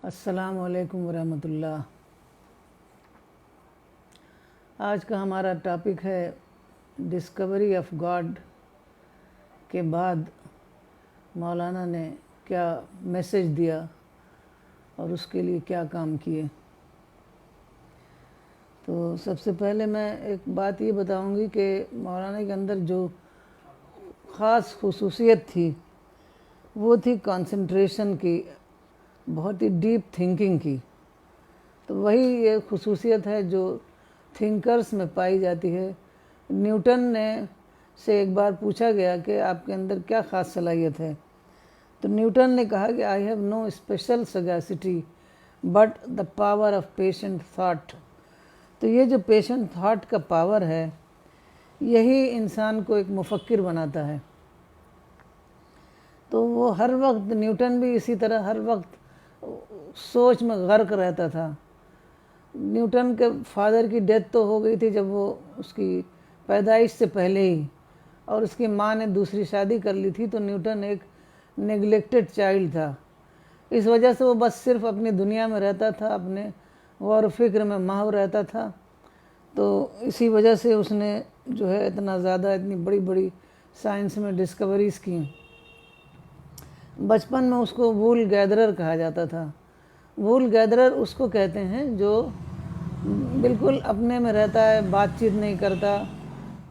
अस्सलामु अलैकुम वरहमतुल्लाह। आज का हमारा टॉपिक है डिस्कवरी ऑफ गॉड के बाद मौलाना ने क्या मैसेज दिया और उसके लिए क्या काम किए। तो सबसे पहले मैं एक बात ये बताऊंगी कि मौलाना के अंदर जो ख़ास खुसूसियत थी वो थी कंसंट्रेशन की, बहुत ही डीप थिंकिंग की। तो वही ये खुसूसियत है जो थिंकर्स में पाई जाती है। न्यूटन ने से एक बार पूछा गया कि आपके अंदर क्या ख़ास सलाहियत है, तो न्यूटन ने कहा कि I have no special sagacity but the power of patient thought. तो ये जो पेशेंट थाट का पावर है यही इंसान को एक मुफक्किर बनाता है। तो वो हर वक्त, न्यूटन भी इसी तरह हर वक्त सोच में गर्क रहता था। न्यूटन के फादर की डेथ तो हो गई थी जब वो उसकी पैदाइश से पहले ही, और उसकी माँ ने दूसरी शादी कर ली थी। तो न्यूटन एक नेग्लेक्टेड चाइल्ड था। इस वजह से वो बस सिर्फ अपनी दुनिया में रहता था, अपने गौर फिक्र में माहूर रहता था। तो इसी वजह से उसने जो है इतना ज़्यादा, इतनी बड़ी बड़ी साइंस में डिस्कवरीज़ की। बचपन में उसको वूल गैदरर कहा जाता था। वूल गैदरर उसको कहते हैं जो बिल्कुल अपने में रहता है, बातचीत नहीं करता,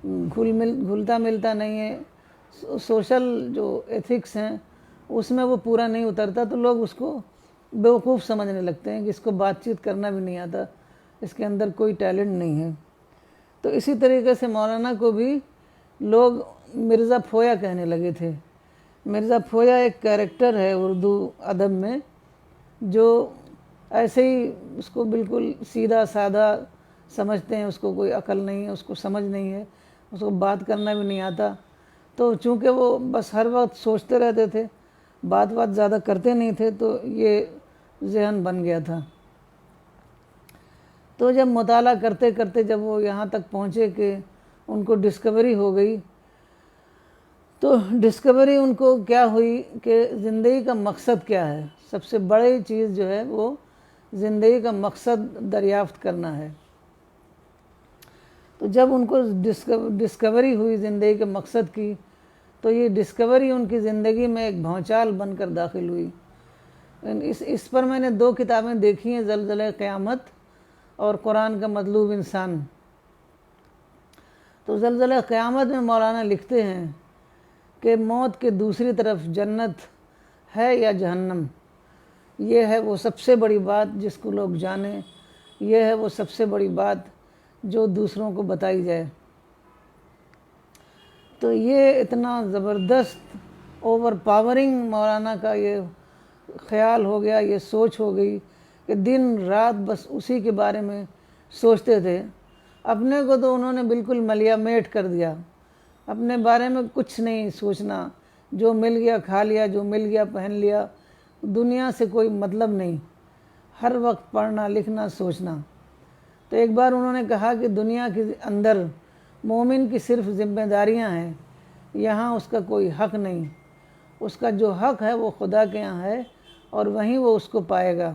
घुलता मिलता नहीं है, सोशल जो एथिक्स हैं उसमें वो पूरा नहीं उतरता। तो लोग उसको बेवकूफ़ समझने लगते हैं कि इसको बातचीत करना भी नहीं आता, इसके अंदर कोई टैलेंट नहीं है। तो इसी तरीके से मौलाना को भी लोग मिर्ज़ा फोया कहने लगे थे। मिर्ज़ा फोया एक कैरेक्टर है उर्दू अदब में, जो ऐसे ही उसको बिल्कुल सीधा साधा समझते हैं, उसको कोई अकल नहीं है, उसको समझ नहीं है, उसको बात करना भी नहीं आता। तो चूँकि वो बस हर वक्त सोचते रहते थे, बात ज़्यादा करते नहीं थे, तो ये ज़हन बन गया था। तो जब मुताला करते करते जब वो यहाँ तक पहुँचे कि उनको डिस्कवरी हो गई, तो डिस्कवरी उनको क्या हुई कि ज़िंदगी का मकसद क्या है। सबसे बड़ी चीज़ जो है वो ज़िंदगी का मकसद दरियाफ्त करना है। तो जब उनको डिस्कवरी हुई ज़िंदगी के मकसद की, तो ये डिस्कवरी उनकी ज़िंदगी में एक भौचाल बनकर दाखिल हुई। इस पर मैंने 2 किताबें देखी हैं, ज़लज़ले क़यामत और कुरान का मतलूब इंसान। तो ज़लज़ले क़यामत में मौलाना लिखते हैं कि मौत के दूसरी तरफ जन्नत है या जहन्नम, ये है वो सबसे बड़ी बात जिसको लोग जाने, ये है वो सबसे बड़ी बात जो दूसरों को बताई जाए। तो ये इतना ज़बरदस्त ओवर पावरिंग मौलाना का ये ख्याल हो गया, ये सोच हो गई कि दिन रात बस उसी के बारे में सोचते थे। अपने को तो उन्होंने बिल्कुल मलियामेट कर दिया, अपने बारे में कुछ नहीं सोचना, जो मिल गया खा लिया, जो मिल गया पहन लिया, दुनिया से कोई मतलब नहीं, हर वक्त पढ़ना लिखना सोचना। तो एक बार उन्होंने कहा कि दुनिया के अंदर मोमिन की सिर्फ जिम्मेदारियां हैं, यहाँ उसका कोई हक नहीं। उसका जो हक है वो खुदा के यहाँ है और वहीं वो उसको पाएगा।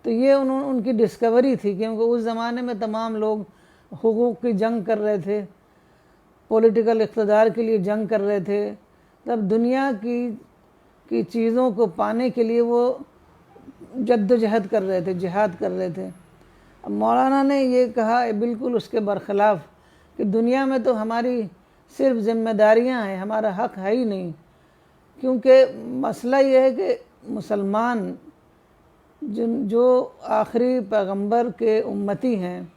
तो ये उनकी डिस्कवरी थी, क्योंकि उस ज़माने में तमाम लोग हुकूक़ की जंग कर रहे थे, पॉलिटिकल इक़्तिदार के लिए जंग कर रहे थे। तब दुनिया की चीज़ों को पाने के लिए वो जद्दोजहद कर रहे थे, जिहाद कर रहे थे। अब मौलाना ने ये कहा बिल्कुल उसके बरखिलाफ़ कि दुनिया में तो हमारी सिर्फ जिम्मेदारियां हैं, हमारा हक है ही नहीं। क्योंकि मसला ये है कि मुसलमान जो आखिरी पैगंबर के उम्मती हैं,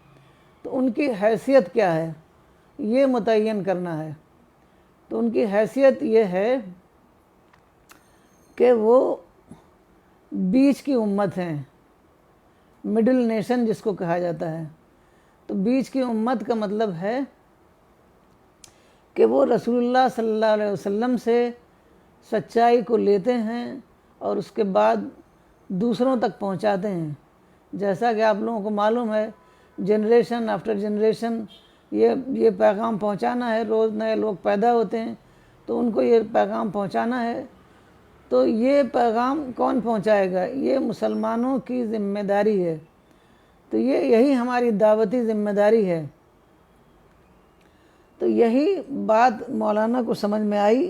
तो उनकी हैसियत क्या है ये मुतय्यन करना है। तो उनकी हैसियत ये है कि वो बीच की उम्मत हैं, मिडिल नेशन जिसको कहा जाता है। तो बीच की उम्मत का मतलब है कि वो रसूलुल्लाह सल्लल्लाहु अलैहि वसल्लम से सच्चाई को लेते हैं और उसके बाद दूसरों तक पहुंचाते हैं। जैसा कि आप लोगों को मालूम है, जनरेशन आफ्टर जनरेशन ये पैगाम पहुंचाना है। रोज़ नए लोग पैदा होते हैं तो उनको ये पैगाम पहुंचाना है। तो ये पैगाम कौन पहुंचाएगा? ये मुसलमानों की जिम्मेदारी है। तो यही हमारी दावती जिम्मेदारी है। तो यही बात मौलाना को समझ में आई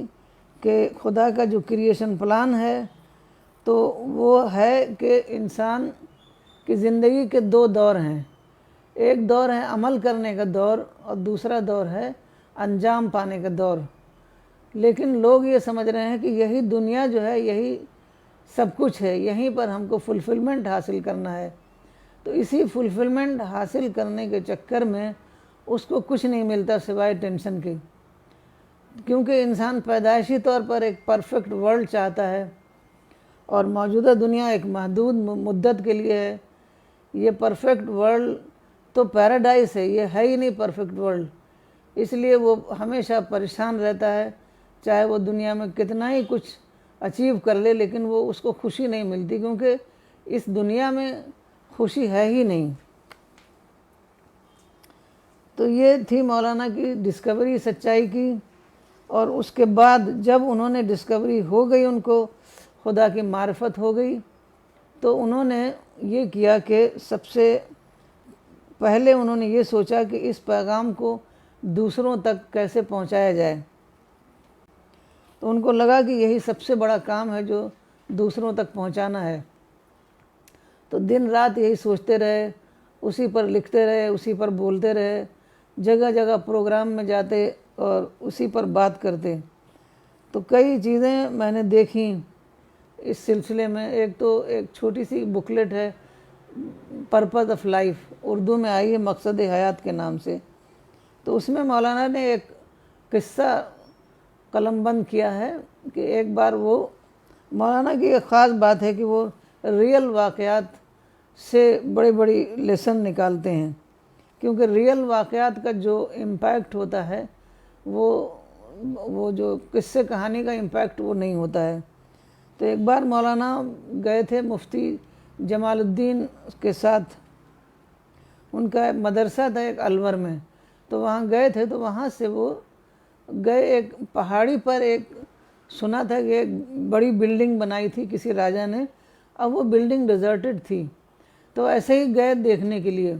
कि खुदा का जो क्रिएशन प्लान है तो वो है कि इंसान की ज़िंदगी के दो दौर हैं। एक दौर है अमल करने का दौर और दूसरा दौर है अंजाम पाने का दौर। लेकिन लोग ये समझ रहे हैं कि यही दुनिया जो है यही सब कुछ है, यहीं पर हमको फुलफिलमेंट हासिल करना है। तो इसी फुलफिलमेंट हासिल करने के चक्कर में उसको कुछ नहीं मिलता सिवाय टेंशन के, क्योंकि इंसान पैदाइशी तौर पर एक परफेक्ट वर्ल्ड चाहता है और मौजूदा दुनिया एक महदूद मुद्दत के लिए है। ये परफेक्ट वर्ल्ड तो पैराडाइस है, ये है ही नहीं परफेक्ट वर्ल्ड। इसलिए वो हमेशा परेशान रहता है, चाहे वो दुनिया में कितना ही कुछ अचीव कर ले, लेकिन वो उसको खुशी नहीं मिलती, क्योंकि इस दुनिया में खुशी है ही नहीं। तो ये थी मौलाना की डिस्कवरी सच्चाई की। और उसके बाद जब उन्होंने डिस्कवरी हो गई, उनको खुदा की मार्फत हो गई, तो उन्होंने ये किया कि सबसे पहले उन्होंने ये सोचा कि इस पैगाम को दूसरों तक कैसे पहुंचाया जाए। तो उनको लगा कि यही सबसे बड़ा काम है जो दूसरों तक पहुंचाना है। तो दिन रात यही सोचते रहे, उसी पर लिखते रहे, उसी पर बोलते रहे, जगह जगह प्रोग्राम में जाते और उसी पर बात करते। तो कई चीज़ें मैंने देखी इस सिलसिले में। एक तो एक छोटी सी बुकलेट है, पर्पस ऑफ लाइफ, उर्दू में आई है मकसद हयात के नाम से। तो उसमें मौलाना ने एक किस्सा कलमबंद किया है कि एक बार वो, मौलाना की एक ख़ास बात है कि वो रियल वाक़यात से बड़ी बड़ी लेसन निकालते हैं, क्योंकि रियल वाक़यात का जो इम्पैक्ट होता है वो जो किस्से कहानी का इम्पैक्ट वो नहीं होता है। तो एक बार मौलाना गए थे मुफ्ती जमालुद्दीन के साथ, उनका मदरसा था एक अलवर में। तो वहाँ गए थे, तो वहाँ से वो गए एक पहाड़ी पर, एक सुना था कि एक बड़ी बिल्डिंग बनाई थी किसी राजा ने, अब वो बिल्डिंग डिजर्टेड थी। तो ऐसे ही गए देखने के लिए।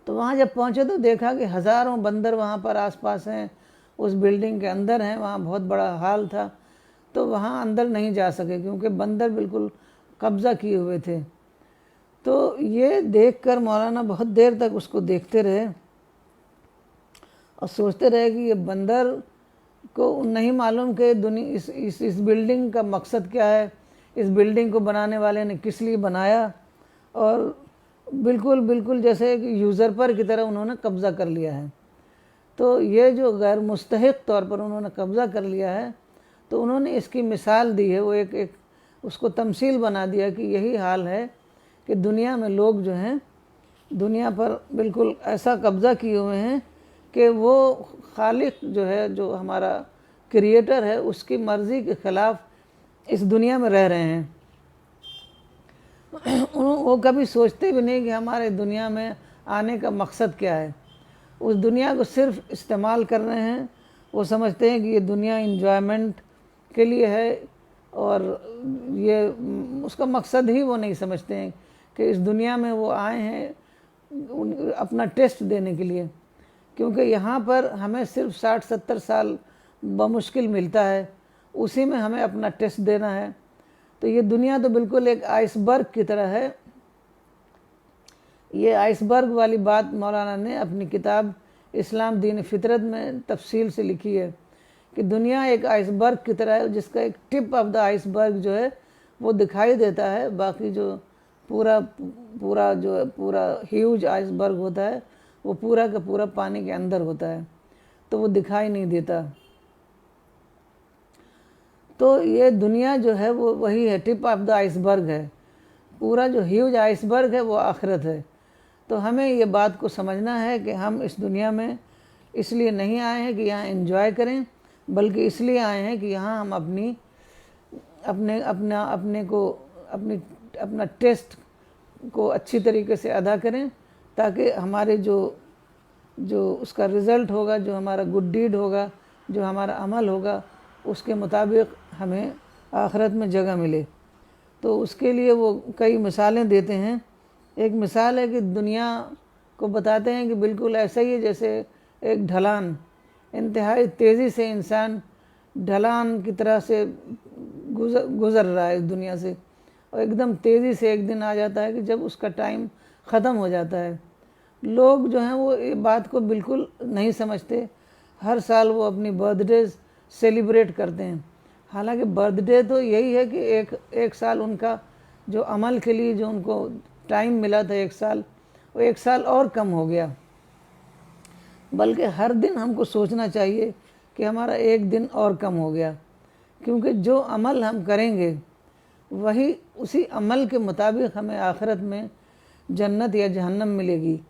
तो वहाँ जब पहुँचे तो देखा कि हज़ारों बंदर वहाँ पर आसपास हैं, उस बिल्डिंग के अंदर हैं। वहाँ बहुत बड़ा हाल था, तो वहाँ अंदर नहीं जा सके क्योंकि बंदर बिल्कुल कब्ज़ा किए हुए थे। तो ये देखकर मौलाना बहुत देर तक उसको देखते रहे और सोचते रहे कि ये बंदर को नहीं मालूम कि दुनिया इस बिल्डिंग का मकसद क्या है, इस बिल्डिंग को बनाने वाले ने किस लिए बनाया। और बिल्कुल जैसे एक यूज़र पर की तरह उन्होंने कब्ज़ा कर लिया है। तो ये जो गैर मुस्तहिक तौर पर उन्होंने कब्ज़ा कर लिया है, तो उन्होंने इसकी मिसाल दी है। वो एक उसको तमसील बना दिया कि यही हाल है कि दुनिया में लोग जो हैं दुनिया पर बिल्कुल ऐसा कब्ज़ा किए हुए हैं कि वो खालिक जो है, जो हमारा क्रिएटर है, उसकी मर्ज़ी के ख़िलाफ़ इस दुनिया में रह रहे हैं। वो कभी सोचते भी नहीं कि हमारे दुनिया में आने का मकसद क्या है। उस दुनिया को सिर्फ इस्तेमाल कर रहे हैं। वो समझते हैं कि ये दुनिया इंजॉयमेंट के लिए है, और ये उसका मकसद ही वो नहीं समझते हैं कि इस दुनिया में वो आए हैं अपना टेस्ट देने के लिए। क्योंकि यहाँ पर हमें सिर्फ 60-70 साल बमुश्किल मिलता है, उसी में हमें अपना टेस्ट देना है। तो ये दुनिया तो बिल्कुल एक आइसबर्ग की तरह है। ये आइसबर्ग वाली बात मौलाना ने अपनी किताब इस्लाम दीन फितरत में तफसील से लिखी है कि दुनिया एक आइसबर्ग की तरह है, जिसका एक टिप ऑफ द आइसबर्ग जो है वो दिखाई देता है, बाकी जो पूरा ह्यूज आइसबर्ग होता है वो पूरा का पूरा पानी के अंदर होता है, तो वो दिखाई नहीं देता। तो ये दुनिया जो है वो वही है, टिप ऑफ द आइसबर्ग है। पूरा जो ह्यूज आइसबर्ग है वो आखिरत है। तो हमें ये बात को समझना है कि हम इस दुनिया में इसलिए नहीं आए हैं कि यहाँ एंजॉय करें, बल्कि इसलिए आए हैं कि यहाँ हम अपना टेस्ट को अच्छी तरीके से अदा करें, ताकि हमारे जो उसका रिज़ल्ट होगा, जो हमारा गुड डीड होगा, जो हमारा अमल होगा, उसके मुताबिक हमें आखिरत में जगह मिले। तो उसके लिए वो कई मिसालें देते हैं। एक मिसाल है कि दुनिया को बताते हैं कि बिल्कुल ऐसा ही है जैसे एक ढलान, इंतहाई तेज़ी से इंसान ढलान की तरह से गुज़र रहा है इस दुनिया से, और एकदम तेज़ी से एक दिन आ जाता है कि जब उसका टाइम ख़त्म हो जाता है। लोग जो हैं वो ये बात को बिल्कुल नहीं समझते। हर साल वो अपनी बर्थडे सेलिब्रेट करते हैं, हालांकि बर्थडे तो यही है कि एक साल उनका जो अमल के लिए जो उनको टाइम मिला था एक साल, वो एक साल और कम हो गया। बल्कि हर दिन हमको सोचना चाहिए कि हमारा एक दिन और कम हो गया, क्योंकि जो अमल हम करेंगे वही उसी अमल के मुताबिक हमें आखिरत में जन्नत या जहन्नम मिलेगी।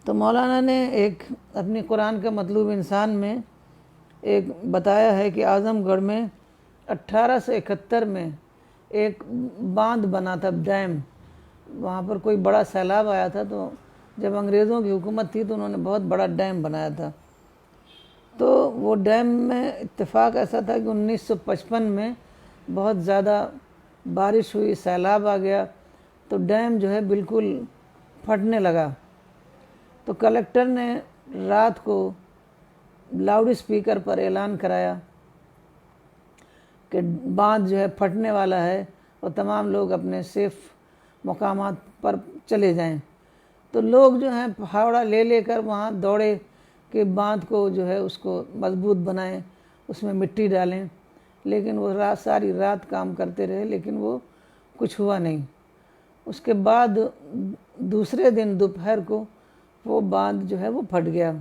तो मौलाना ने एक अपनी कुरान का मतलूब इंसान में एक बताया है कि आज़मगढ़ में 1871 में एक बांध बना था, डैम। वहाँ पर कोई बड़ा सैलाब आया था, तो जब अंग्रेज़ों की हुकूमत थी तो उन्होंने बहुत बड़ा डैम बनाया था। तो वो डैम में इत्तेफाक ऐसा था कि 1955 में बहुत ज़्यादा बारिश हुई, सैलाब आ गया, तो डैम जो है बिल्कुल फटने लगा। तो कलेक्टर ने रात को लाउड स्पीकर पर ऐलान कराया कि बांध जो है फटने वाला है और तमाम लोग अपने सेफ मकामात पर चले जाएं। तो लोग जो हैं फावड़ा ले लेकर वहाँ दौड़े कि बांध को जो है उसको मजबूत बनाएं, उसमें मिट्टी डालें। लेकिन वो सारी रात काम करते रहे, लेकिन वो कुछ हुआ नहीं। उसके बाद दूसरे दिन दोपहर को वो बांध जो है वो फट गया।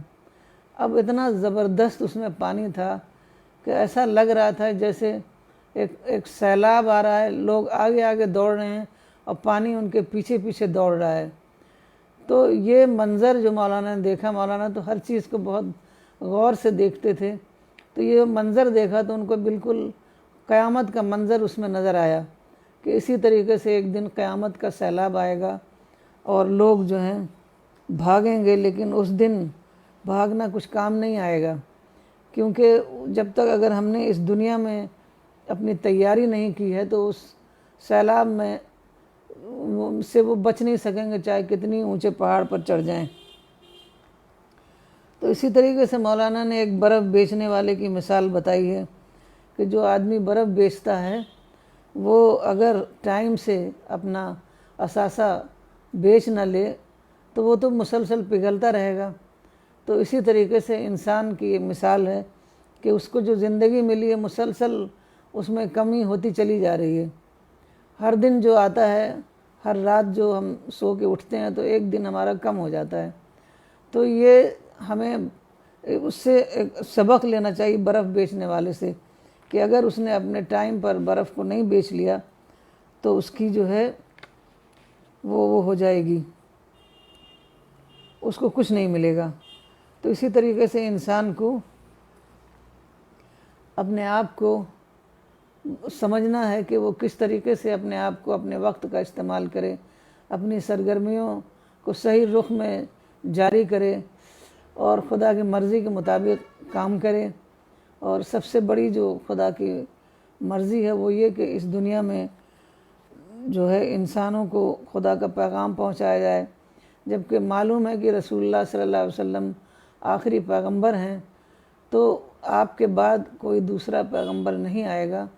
अब इतना ज़बरदस्त उसमें पानी था कि ऐसा लग रहा था जैसे एक सैलाब आ रहा है, लोग आगे आगे दौड़ रहे हैं और पानी उनके पीछे पीछे दौड़ रहा है। तो ये मंज़र जो मौलाना ने देखा, मौलाना तो हर चीज़ को बहुत गौर से देखते थे, तो ये मंज़र देखा तो उनको बिल्कुल क़यामत का मंज़र उसमें नज़र आया कि इसी तरीके से एक दिन क़यामत का सैलाब आएगा और लोग जो हैं भागेंगे, लेकिन उस दिन भागना कुछ काम नहीं आएगा, क्योंकि जब तक अगर हमने इस दुनिया में अपनी तैयारी नहीं की है तो उस सैलाब में से वो बच नहीं सकेंगे, चाहे कितनी ऊंचे पहाड़ पर चढ़ जाएं। तो इसी तरीके से मौलाना ने एक बर्फ़ बेचने वाले की मिसाल बताई है कि जो आदमी बर्फ़ बेचता है वो अगर टाइम से अपना असासा बेच न ले तो वो तो मुसलसल पिघलता रहेगा। तो इसी तरीके से इंसान की ये मिसाल है कि उसको जो ज़िंदगी मिली है मुसलसल उसमें कमी होती चली जा रही है। हर दिन जो आता है, हर रात जो हम सो के उठते हैं तो एक दिन हमारा कम हो जाता है। तो ये हमें उससे एक सबक लेना चाहिए बर्फ़ बेचने वाले से कि अगर उसने अपने टाइम पर बर्फ़ को नहीं बेच लिया तो उसकी जो है वो हो जाएगी, उसको कुछ नहीं मिलेगा। तो इसी तरीके से इंसान को अपने आप को समझना है कि वो किस तरीके से अपने आप को, अपने वक्त का इस्तेमाल करे, अपनी सरगर्मियों को सही रुख में जारी करे और खुदा की मर्ज़ी के मुताबिक काम करे। और सबसे बड़ी जो खुदा की मर्ज़ी है वो ये कि इस दुनिया में जो है इंसानों को खुदा का पैगाम पहुंचाया जाए, जबकि मालूम है कि रसूलुल्लाह सल्लल्लाहु अलैहि वसल्लम आखिरी पैगंबर हैं, तो आपके बाद कोई दूसरा पैगंबर नहीं आएगा।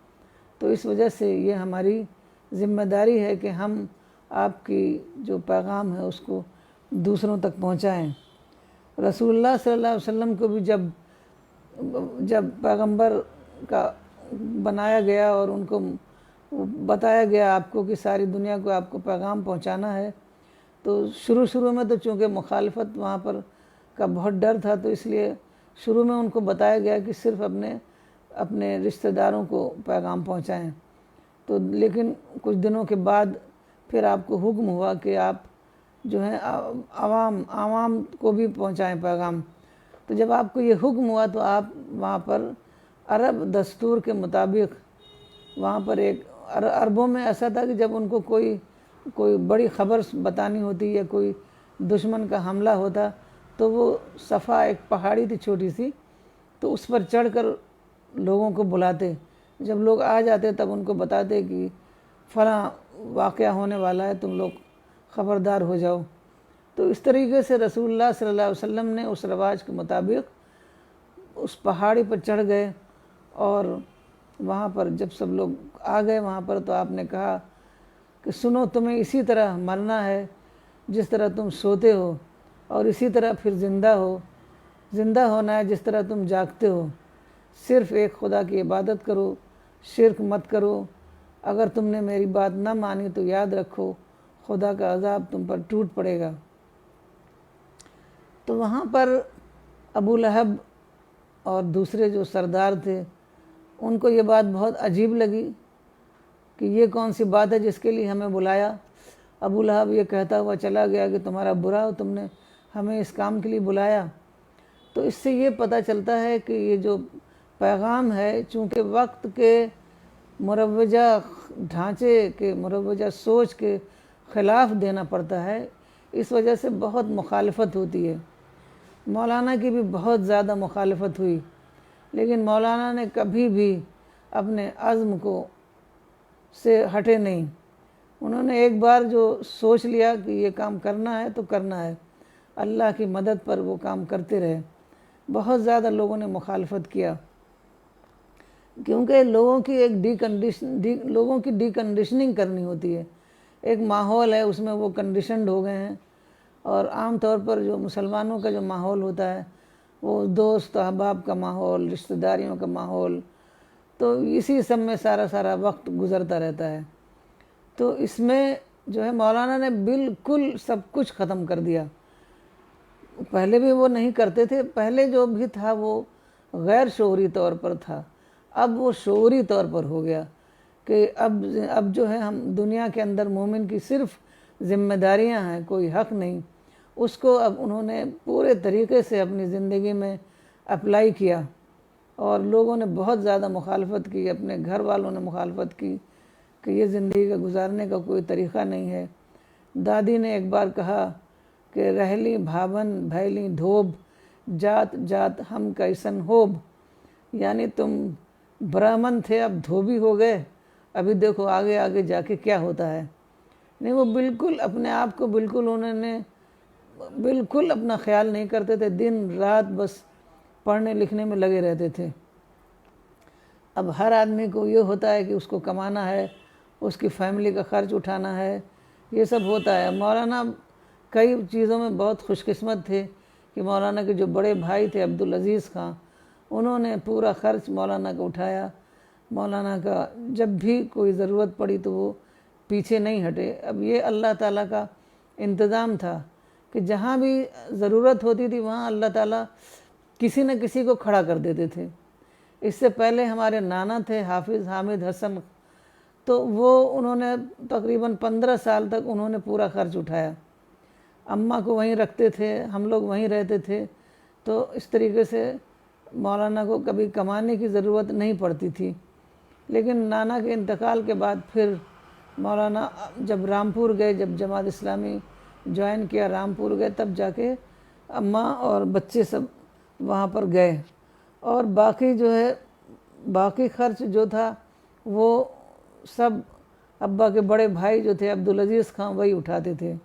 तो इस वजह से ये हमारी ज़िम्मेदारी है कि हम आपकी जो पैगाम है उसको दूसरों तक पहुंचाएं। रसूलुल्लाह सल्लल्लाहु अलैहि वसल्लम को भी जब पैगंबर का बनाया गया और उनको बताया गया आपको कि सारी दुनिया को आपको पैगाम पहुंचाना है, तो शुरू में तो चूँकि मुखालफत वहाँ पर का बहुत डर था, तो इसलिए शुरू में उनको बताया गया कि सिर्फ अपने रिश्तेदारों को पैगाम पहुँचाएँ। तो लेकिन कुछ दिनों के बाद फिर आपको हुक्म हुआ कि आप जो है आवाम को भी पहुँचाएँ पैगाम। तो जब आपको ये हुक्म हुआ तो आप वहाँ पर अरब दस्तूर के मुताबिक वहाँ पर एक अरबों में ऐसा था कि जब उनको कोई बड़ी ख़बर बतानी होती या कोई दुश्मन का हमला होता तो वो सफ़ा एक पहाड़ी थी छोटी सी, तो उस पर चढ़कर लोगों को बुलाते, जब लोग आ जाते तब उनको बताते कि फ़लाँ वाक़या होने वाला है, तुम लोग ख़बरदार हो जाओ। तो इस तरीके से रसूलुल्लाह सल्लल्लाहु अलैहि वसल्लम ने उस रवाज के मुताबिक उस पहाड़ी पर चढ़ गए और वहाँ पर जब सब लोग आ गए वहाँ पर, तो आपने कहा कि सुनो, तुम्हें इसी तरह मरना है जिस तरह तुम सोते हो, और इसी तरह फिर ज़िंदा होना है जिस तरह तुम जागते हो। सिर्फ़ एक खुदा की इबादत करो, शिर्क मत करो। अगर तुमने मेरी बात न मानी तो याद रखो, खुदा का अज़ाब तुम पर टूट पड़ेगा। तो वहाँ पर अबू लहब और दूसरे जो सरदार थे, उनको ये बात बहुत अजीब लगी कि ये कौन सी बात है जिसके लिए हमें बुलाया। अबू लहब ये कहता हुआ चला गया कि तुम्हारा बुरा हो, तुमने हमें इस काम के लिए बुलाया। तो इससे ये पता चलता है कि ये जो पैगाम है, चूँकि वक्त के मुरव्वजा ढांचे के, मुरव्वजा सोच के ख़िलाफ़ देना पड़ता है, इस वजह से बहुत मुखालफत होती है। मौलाना की भी बहुत ज़्यादा मुखालफत हुई, लेकिन मौलाना ने कभी भी अपने अज़्म को से हटे नहीं। उन्होंने एक बार जो सोच लिया कि ये काम करना है तो करना है, अल्लाह की मदद पर वो काम करते रहे। बहुत ज़्यादा लोगों ने मुखालफत किया, क्योंकि लोगों की डीकंडीशनिंग करनी होती है। एक माहौल है, उसमें वो कंडीशनड हो गए हैं, और आम तौर पर जो मुसलमानों का जो माहौल होता है वो दोस्त अहबाब का माहौल, रिश्तेदारियों का माहौल, तो इसी सब में सारा वक्त गुज़रता रहता है। तो इसमें जो है मौलाना ने बिल्कुल सब कुछ ख़त्म कर दिया। पहले भी वो नहीं करते थे, पहले जो भी था वो गैर शऊरी तौर पर था, अब वो शऊरी तौर पर हो गया कि अब जो है हम दुनिया के अंदर मोमिन की सिर्फ जिम्मेदारियां हैं, कोई हक़ नहीं। उसको अब उन्होंने पूरे तरीके से अपनी ज़िंदगी में अप्लाई किया, और लोगों ने बहुत ज़्यादा मुखालफत की, अपने घर वालों ने मुखालफत की कि ये ज़िंदगी का गुजारने का कोई तरीक़ा नहीं है। दादी ने एक बार कहा कि रहली भावन भैली धोब, जात जात हम कैसन होब, यानी तुम ब्राह्मण थे अब धोबी हो गए, अभी देखो आगे आगे जाके क्या होता है। नहीं, वो बिल्कुल अपने आप को उन्होंने बिल्कुल अपना ख्याल नहीं करते थे, दिन रात बस पढ़ने लिखने में लगे रहते थे। अब हर आदमी को ये होता है कि उसको कमाना है, उसकी फैमिली का खर्च उठाना है, ये सब होता है। मौलाना कई चीज़ों में बहुत खुशकिस्मत थे कि मौलाना के जो बड़े भाई थे अब्दुल अज़ीज़ खां, उन्होंने पूरा ख़र्च मौलाना का उठाया। मौलाना का जब भी कोई ज़रूरत पड़ी तो वो पीछे नहीं हटे। अब ये अल्लाह ताला का इंतज़ाम था कि जहाँ भी ज़रूरत होती थी वहाँ अल्लाह ताला किसी न किसी को खड़ा कर देते थे। इससे पहले हमारे नाना थे हाफिज़ हामिद हसन, तो वो उन्होंने तकरीबन 15 साल तक उन्होंने पूरा खर्च उठाया। अम्मा को वहीं रखते थे, हम लोग वहीं रहते थे, तो इस तरीके से मौलाना को कभी कमाने की ज़रूरत नहीं पड़ती थी। लेकिन नाना के इंतकाल के बाद फिर मौलाना जब रामपुर गए, जब जमात इस्लामी ज्वाइन किया, रामपुर गए, तब जाके अम्मा और बच्चे सब वहाँ पर गए, और बाकी जो है बाकी खर्च जो था वो सब अब्बा के बड़े भाई जो थे अब्दुल अज़ीज़ खां वही उठाते थे।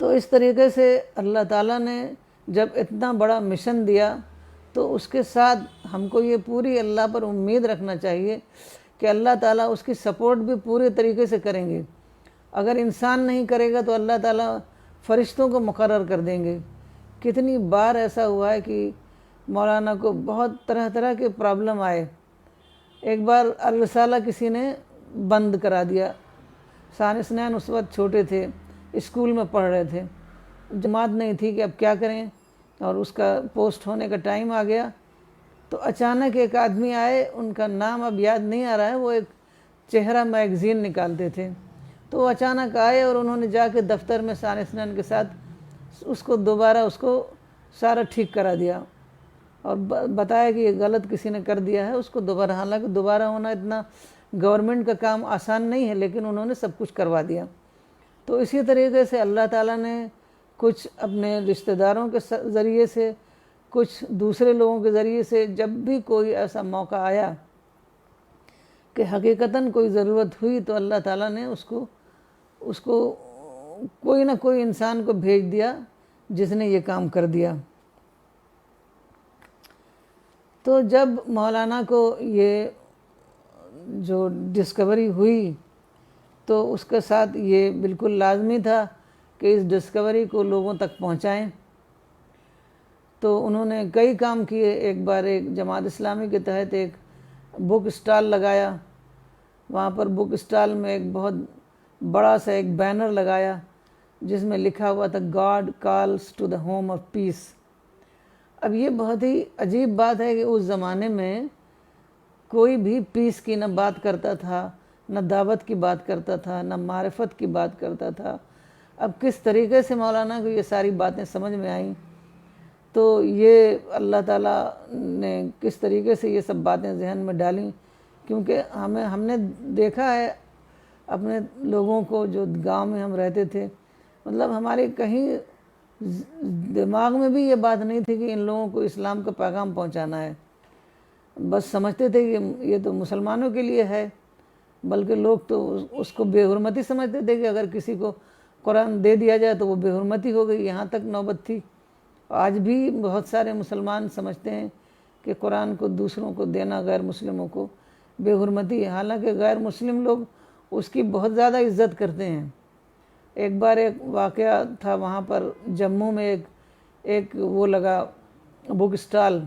तो इस तरीके से अल्लाह ताला ने जब इतना बड़ा मिशन दिया, तो उसके साथ हमको ये पूरी अल्लाह पर उम्मीद रखना चाहिए कि अल्लाह ताला उसकी सपोर्ट भी पूरे तरीके से करेंगे। अगर इंसान नहीं करेगा तो अल्लाह ताला फ़रिश्तों को मुकर्रर कर देंगे। कितनी बार ऐसा हुआ है कि मौलाना को बहुत तरह तरह के प्रॉब्लम आए। एक बार अल-रिसाला किसी ने बंद करा दिया। सानिस्नैन उस वक्त छोटे थे, स्कूल में पढ़ रहे थे, जमात नहीं थी कि अब क्या करें, और उसका पोस्ट होने का टाइम आ गया। तो अचानक एक आदमी आए, उनका नाम अब याद नहीं आ रहा है, वो एक चेहरा मैगज़ीन निकालते थे। तो वो अचानक आए और उन्होंने जाके दफ्तर में सानिस्नैन के साथ उसको दोबारा उसको सारा ठीक करा दिया, और बताया कि ये गलत किसी ने कर दिया है, उसको दोबारा, हालांकि दोबारा होना इतना गवर्नमेंट का काम आसान नहीं है, लेकिन उन्होंने सब कुछ करवा दिया। तो इसी तरीके से अल्लाह ताला ने कुछ अपने रिश्तेदारों के ज़रिए से कुछ दूसरे लोगों के ज़रिए से जब भी कोई ऐसा मौका आया कि हकीकतन कोई ज़रूरत हुई तो अल्लाह ताला ने उसको उसको कोई ना कोई इंसान को भेज दिया जिसने ये काम कर दिया। तो जब मौलाना को ये जो डिस्कवरी हुई तो उसके साथ ये बिल्कुल लाजमी था कि इस डिस्कवरी को लोगों तक पहुंचाएं। तो उन्होंने कई काम किए। एक बार एक जमात इस्लामी के तहत एक बुक स्टॉल लगाया। वहाँ पर बुक स्टॉल में एक बहुत बड़ा सा एक बैनर लगाया जिसमें लिखा हुआ था God calls to the home of peace. अब ये बहुत ही अजीब बात है कि उस ज़माने में कोई भी पीस की न बात करता था, न दावत की बात करता था, न मारिफत की बात करता था। अब किस तरीके से मौलाना को ये सारी बातें समझ में आई, तो ये अल्लाह ताला ने किस तरीके से ये सब बातें जहन में डाली। क्योंकि हमने देखा है अपने लोगों को, जो गांव में हम रहते थे, मतलब हमारे कहीं दिमाग में भी ये बात नहीं थी कि इन लोगों को इस्लाम का पैगाम पहुंचाना है। बस समझते थे कि ये तो मुसलमानों के लिए है, बल्कि लोग तो उसको बेहुरमती समझते थे कि अगर किसी को कुरान दे दिया जाए तो वो बेहुरमती हो गई। यहाँ तक नौबत थी। आज भी बहुत सारे मुसलमान समझते हैं कि कुरान को दूसरों को देना, गैर मुस्लिमों को, बेहुरमती है। हालांकि गैर मुस्लिम लोग उसकी बहुत ज़्यादा इज्जत करते हैं। एक बार एक वाक़या था, वहाँ पर जम्मू में एक वो लगा बुक स्टॉल।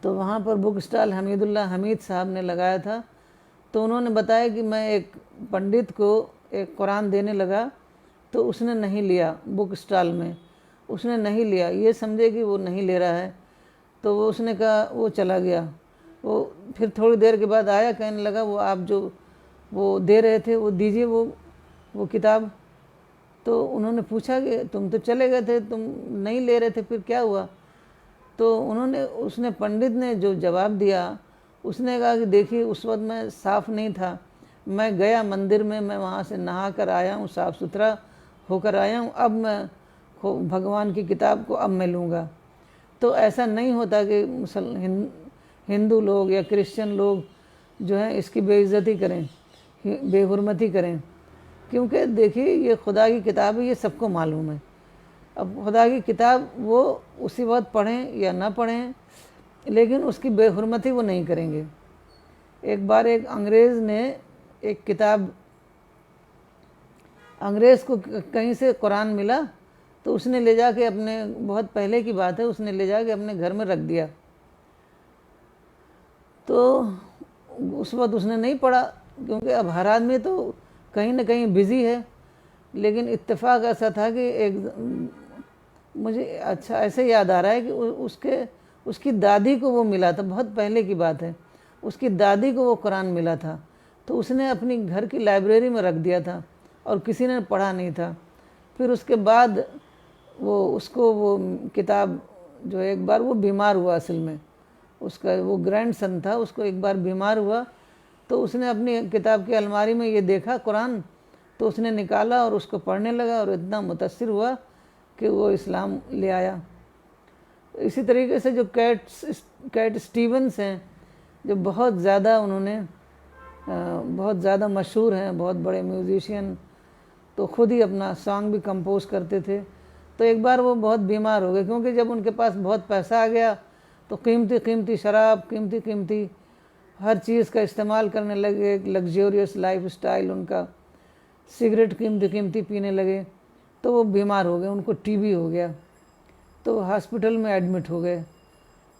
तो वहाँ पर बुक स्टॉल हमीदुल्लाह हमीद साहब ने लगाया था। तो उन्होंने बताया कि मैं एक पंडित को एक कुरान देने लगा, तो उसने नहीं लिया। बुक स्टॉल में उसने नहीं लिया, ये समझे कि वो नहीं ले रहा है। तो वो उसने कहा, वो चला गया। वो फिर थोड़ी देर के बाद आया, कहने लगा वो आप जो वो दे रहे थे वो दीजिए वो किताब। तो उन्होंने पूछा कि तुम तो चले गए थे, तुम नहीं ले रहे थे, फिर क्या हुआ? तो उसने पंडित ने जो जवाब दिया, उसने कहा कि देखिए उस वक्त मैं साफ़ नहीं था, मैं गया मंदिर में, मैं वहाँ से नहा कर आया हूँ, साफ़ सुथरा होकर आया हूँ, अब मैं भगवान की किताब को अब मैं लूँगा। तो ऐसा नहीं होता कि हिंदू लोग या क्रिश्चियन लोग जो है इसकी बेइज्जती करें, बेहुरमती करें। क्योंकि देखिए ये खुदा की किताब है, ये सबको मालूम है। अब खुदा की किताब वो उसी वक्त पढ़ें या ना पढ़ें, लेकिन उसकी बेहुरमती वो नहीं करेंगे। एक बार एक अंग्रेज़ ने एक किताब, अंग्रेज़ को कहीं से कुरान मिला, तो उसने ले जाके अपने, बहुत पहले की बात है, उसने ले जाके अपने घर में रख दिया। तो उस वक्त उसने नहीं पढ़ा, क्योंकि अब हर आदमी तो कहीं ना कहीं बिज़ी है। लेकिन इत्तेफाक ऐसा था कि एक मुझे अच्छा ऐसे याद आ रहा है कि उसकी दादी को वो मिला था, बहुत पहले की बात है, उसकी दादी को वो कुरान मिला था। तो उसने अपनी घर की लाइब्रेरी में रख दिया था और किसी ने पढ़ा नहीं था। फिर उसके बाद उसको वो किताब जो एक बार वो बीमार हुआ, असल में उसका वो ग्रैंड सन था, उसको एक बार बीमार हुआ, तो उसने अपनी किताब की अलमारी में ये देखा कुरान, तो उसने निकाला और उसको पढ़ने लगा और इतना मुतासिर हुआ कि वो इस्लाम ले आया। इसी तरीके से जो कैट स्टीवंस हैं, जो बहुत ज़्यादा उन्होंने बहुत ज़्यादा मशहूर हैं, बहुत बड़े म्यूज़िशियन, तो ख़ुद ही अपना सॉन्ग भी कंपोज करते थे। तो एक बार वो बहुत बीमार हो गए, क्योंकि जब उनके पास बहुत पैसा आ गया तो कीमती शराब, कीमती हर चीज़ का इस्तेमाल करने लगे। एक लग्जरियस लाइफ स्टाइल उनका, सिगरेट कीमती पीने लगे। तो वो बीमार हो गए, उनको टीबी हो गया, तो हॉस्पिटल में एडमिट हो गए।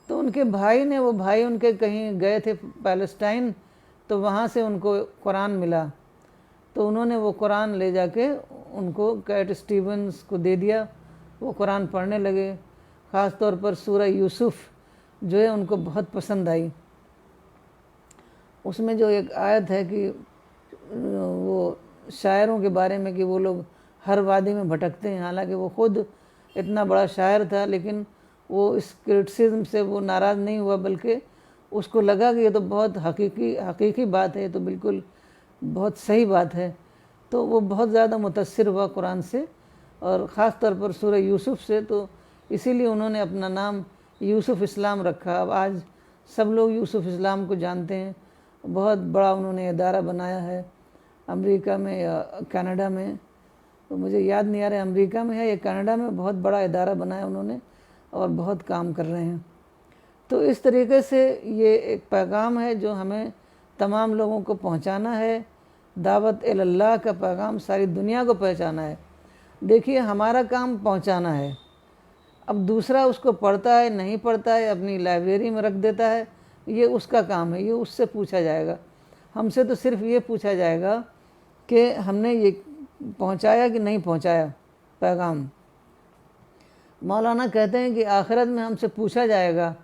तो उनके भाई उनके कहीं गए थे पैलेस्टाइन, तो वहाँ से उनको कुरान मिला। तो उन्होंने वो कुरान ले जाके उनको कैट स्टीवंस को दे दिया। वो कुरान पढ़ने लगे। ख़ास तौर पर सूरह यूसुफ जो है उनको बहुत पसंद आई। उसमें जो एक आयत है कि वो शायरों के बारे में कि वो लोग हर वादी में भटकते हैं। हालांकि वो खुद इतना बड़ा शायर था, लेकिन वो इस क्रिटिसिज्म से वो नाराज़ नहीं हुआ, बल्कि उसको लगा कि ये तो बहुत हकीकी बात है, ये तो बिल्कुल बहुत सही बात है। तो वो बहुत ज़्यादा मुतासिर हुआ कुरान से, और ख़ास तौर पर सूरह यूसुफ से। तो इसीलिए उन्होंने अपना नाम यूसुफ इस्लाम रखा। अब आज सब लोग यूसुफ इस्लाम को जानते हैं। बहुत बड़ा उन्होंने इदारा बनाया है अमेरिका में या कनाडा में, तो मुझे याद नहीं आ रहा है अमेरिका में है या कनाडा में, बहुत बड़ा इदारा बनाया उन्होंने और बहुत काम कर रहे हैं। तो इस तरीके से ये एक पैगाम है जो हमें तमाम लोगों को पहुंचाना है। दावत इल्लल्लाह का पैगाम सारी दुनिया को पहुंचाना है। देखिए हमारा काम पहुंचाना है, अब दूसरा उसको पढ़ता है नहीं पढ़ता है, अपनी लाइब्रेरी में रख देता है, ये उसका काम है, ये उससे पूछा जाएगा। हमसे तो सिर्फ ये पूछा जाएगा कि हमने ये पहुंचाया कि नहीं पहुंचाया पैगाम। मौलाना कहते हैं कि आखिरत में हमसे पूछा जाएगा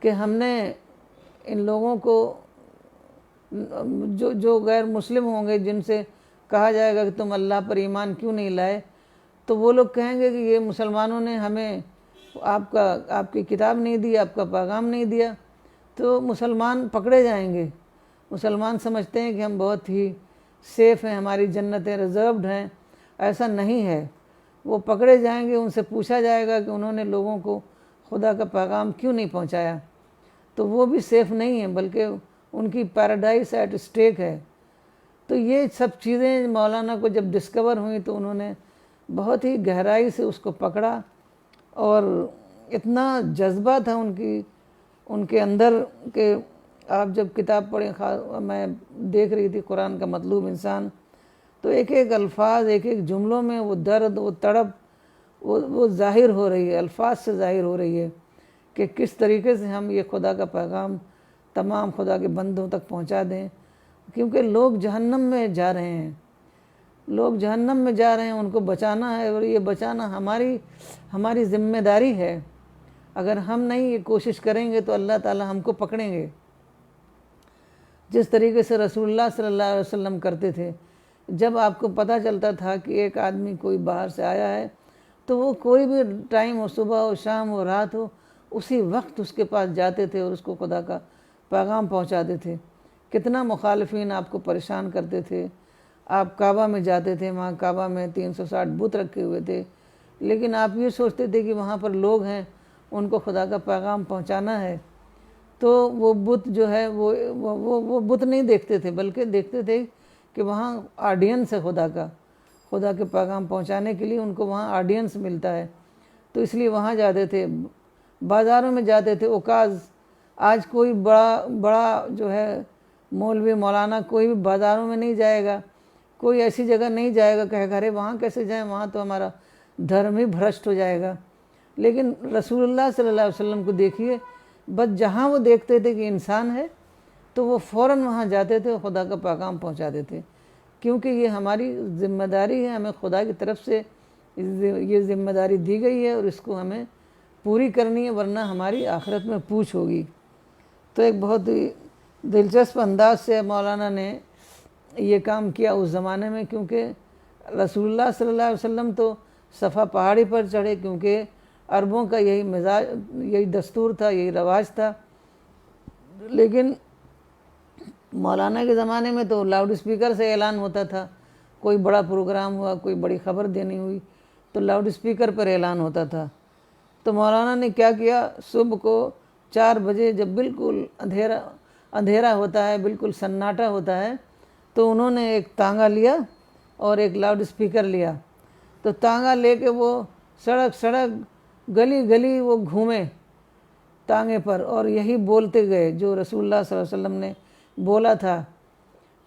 कि हमने इन लोगों को जो गैर मुस्लिम होंगे, जिनसे कहा जाएगा कि तुम अल्लाह पर ईमान क्यों नहीं लाए, तो वो लोग कहेंगे कि ये मुसलमानों ने हमें आपकी किताब नहीं दी, आपका पैगाम नहीं दिया। तो मुसलमान पकड़े जाएंगे। मुसलमान समझते हैं कि हम बहुत ही सेफ़ हैं, हमारी जन्नतें रिज़र्व्ड हैं। ऐसा नहीं है, वो पकड़े जाएंगे, उनसे पूछा जाएगा कि उन्होंने लोगों को खुदा का पैगाम क्यों नहीं पहुंचाया। तो वो भी सेफ़ नहीं है, बल्कि उनकी पैराडाइस एट स्टेक है। तो ये सब चीज़ें मौलाना को जब डिस्कवर हुई तो उन्होंने बहुत ही गहराई से उसको पकड़ा और इतना जज्बा था उनके अंदर कि आप जब किताब पढ़ें, मैं देख रही थी कुरान का मतलूब इंसान, तो एक एक अल्फाज, एक एक जुमलों में वो दर्द, वो तड़प वो जाहिर हो रही है, अल्फाज से जाहिर हो रही है कि किस तरीके से हम ये खुदा का पैगाम तमाम खुदा के बंदों तक पहुंचा दें। क्योंकि लोग जहन्नम में जा रहे हैं, लोग जहन्नम में जा रहे हैं, उनको बचाना है और ये बचाना हमारी ज़िम्मेदारी है। अगर हम नहीं ये कोशिश करेंगे तो अल्लाह ताला हमको पकड़ेंगे। जिस तरीके से रसूलुल्लाह सल्लल्लाहु अलैहि वसल्लम करते थे, जब आपको पता चलता था कि एक आदमी कोई बाहर से आया है, तो वो कोई भी टाइम हो, सुबह हो, शाम हो, रात हो, उसी वक्त उसके पास जाते थे और उसको खुदा का पैगाम पहुंचाते थे। कितना मुखालिफिन आपको परेशान करते थे। आप काबा में जाते थे, वहाँ काबा में 360 बुत रखे हुए थे, लेकिन आप ये सोचते थे कि वहाँ पर लोग हैं, उनको खुदा का पैगाम पहुँचाना है। तो वो बुत जो है वो बुत नहीं देखते थे, बल्कि देखते थे कि वहाँ ऑडियंस है खुदा के पैगाम पहुँचाने के लिए उनको वहाँ ऑडियंस मिलता है, तो इसलिए वहाँ जाते थे। बाज़ारों में जाते थे, ओकाज़। आज कोई बड़ा जो है मौलवी मौलाना कोई भी बाज़ारों में नहीं जाएगा, कोई ऐसी जगह नहीं जाएगा, कहेगा अरे वहाँ कैसे जाएं, वहाँ तो हमारा धर्म ही भ्रष्ट हो जाएगा। लेकिन रसूलुल्लाह सल्लल्लाहु अलैहि वसल्लम को देखिए, बस जहाँ वो देखते थे कि इंसान है तो वो फ़ौरन वहाँ जाते थे और खुदा का पैगाम पहुँचाते थे। क्योंकि ये हमारी ज़िम्मेदारी है, हमें खुदा की तरफ से ये ज़िम्मेदारी दी गई है और इसको हमें पूरी करनी है, वरना हमारी आखिरत में पूछ होगी। तो एक बहुत ही दिलचस्प अंदाज से मौलाना ने ये काम किया उस ज़माने में, क्योंकि रसूलुल्लाह सल्लल्लाहु अलैहि वसल्लम तो सफ़ा पहाड़ी पर चढ़े, क्योंकि अरबों का यही मिजाज, यही दस्तूर था, यही रवाज था। लेकिन मौलाना के ज़माने में तो लाउड स्पीकर से ऐलान होता था। कोई बड़ा प्रोग्राम हुआ, कोई बड़ी ख़बर देनी हुई, तो लाउड स्पीकर पर ऐलान होता था। तो मौलाना ने क्या किया, सुबह को 4 बजे जब बिल्कुल अंधेरा होता है, बिल्कुल सन्नाटा होता है, तो उन्होंने एक तांगा लिया और एक लाउड स्पीकर लिया। तो तांगा लेके वो सड़क गली गली वो घूमे तांगे पर और यही बोलते गए जो रसूलुल्लाह सल्लल्लाहु अलैहि वसल्लम ने बोला था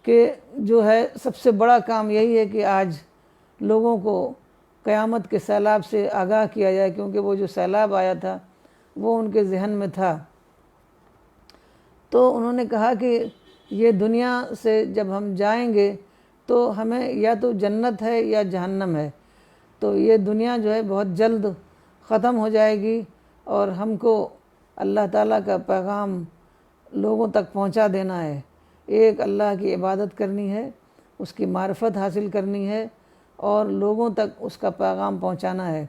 कि जो है सबसे बड़ा काम यही है कि आज लोगों को क़यामत के सैलाब से आगाह किया जाए, क्योंकि वो जो सैलाब आया था वो उनके जहन में था। तो उन्होंने कहा कि ये दुनिया से जब हम जाएंगे तो हमें या तो जन्नत है या जहन्नम है। तो ये दुनिया जो है बहुत जल्द ख़त्म हो जाएगी और हमको अल्लाह ताला का पैगाम लोगों तक पहुंचा देना है। एक अल्लाह की इबादत करनी है, उसकी मार्फत हासिल करनी है और लोगों तक उसका पैगाम पहुंचाना है।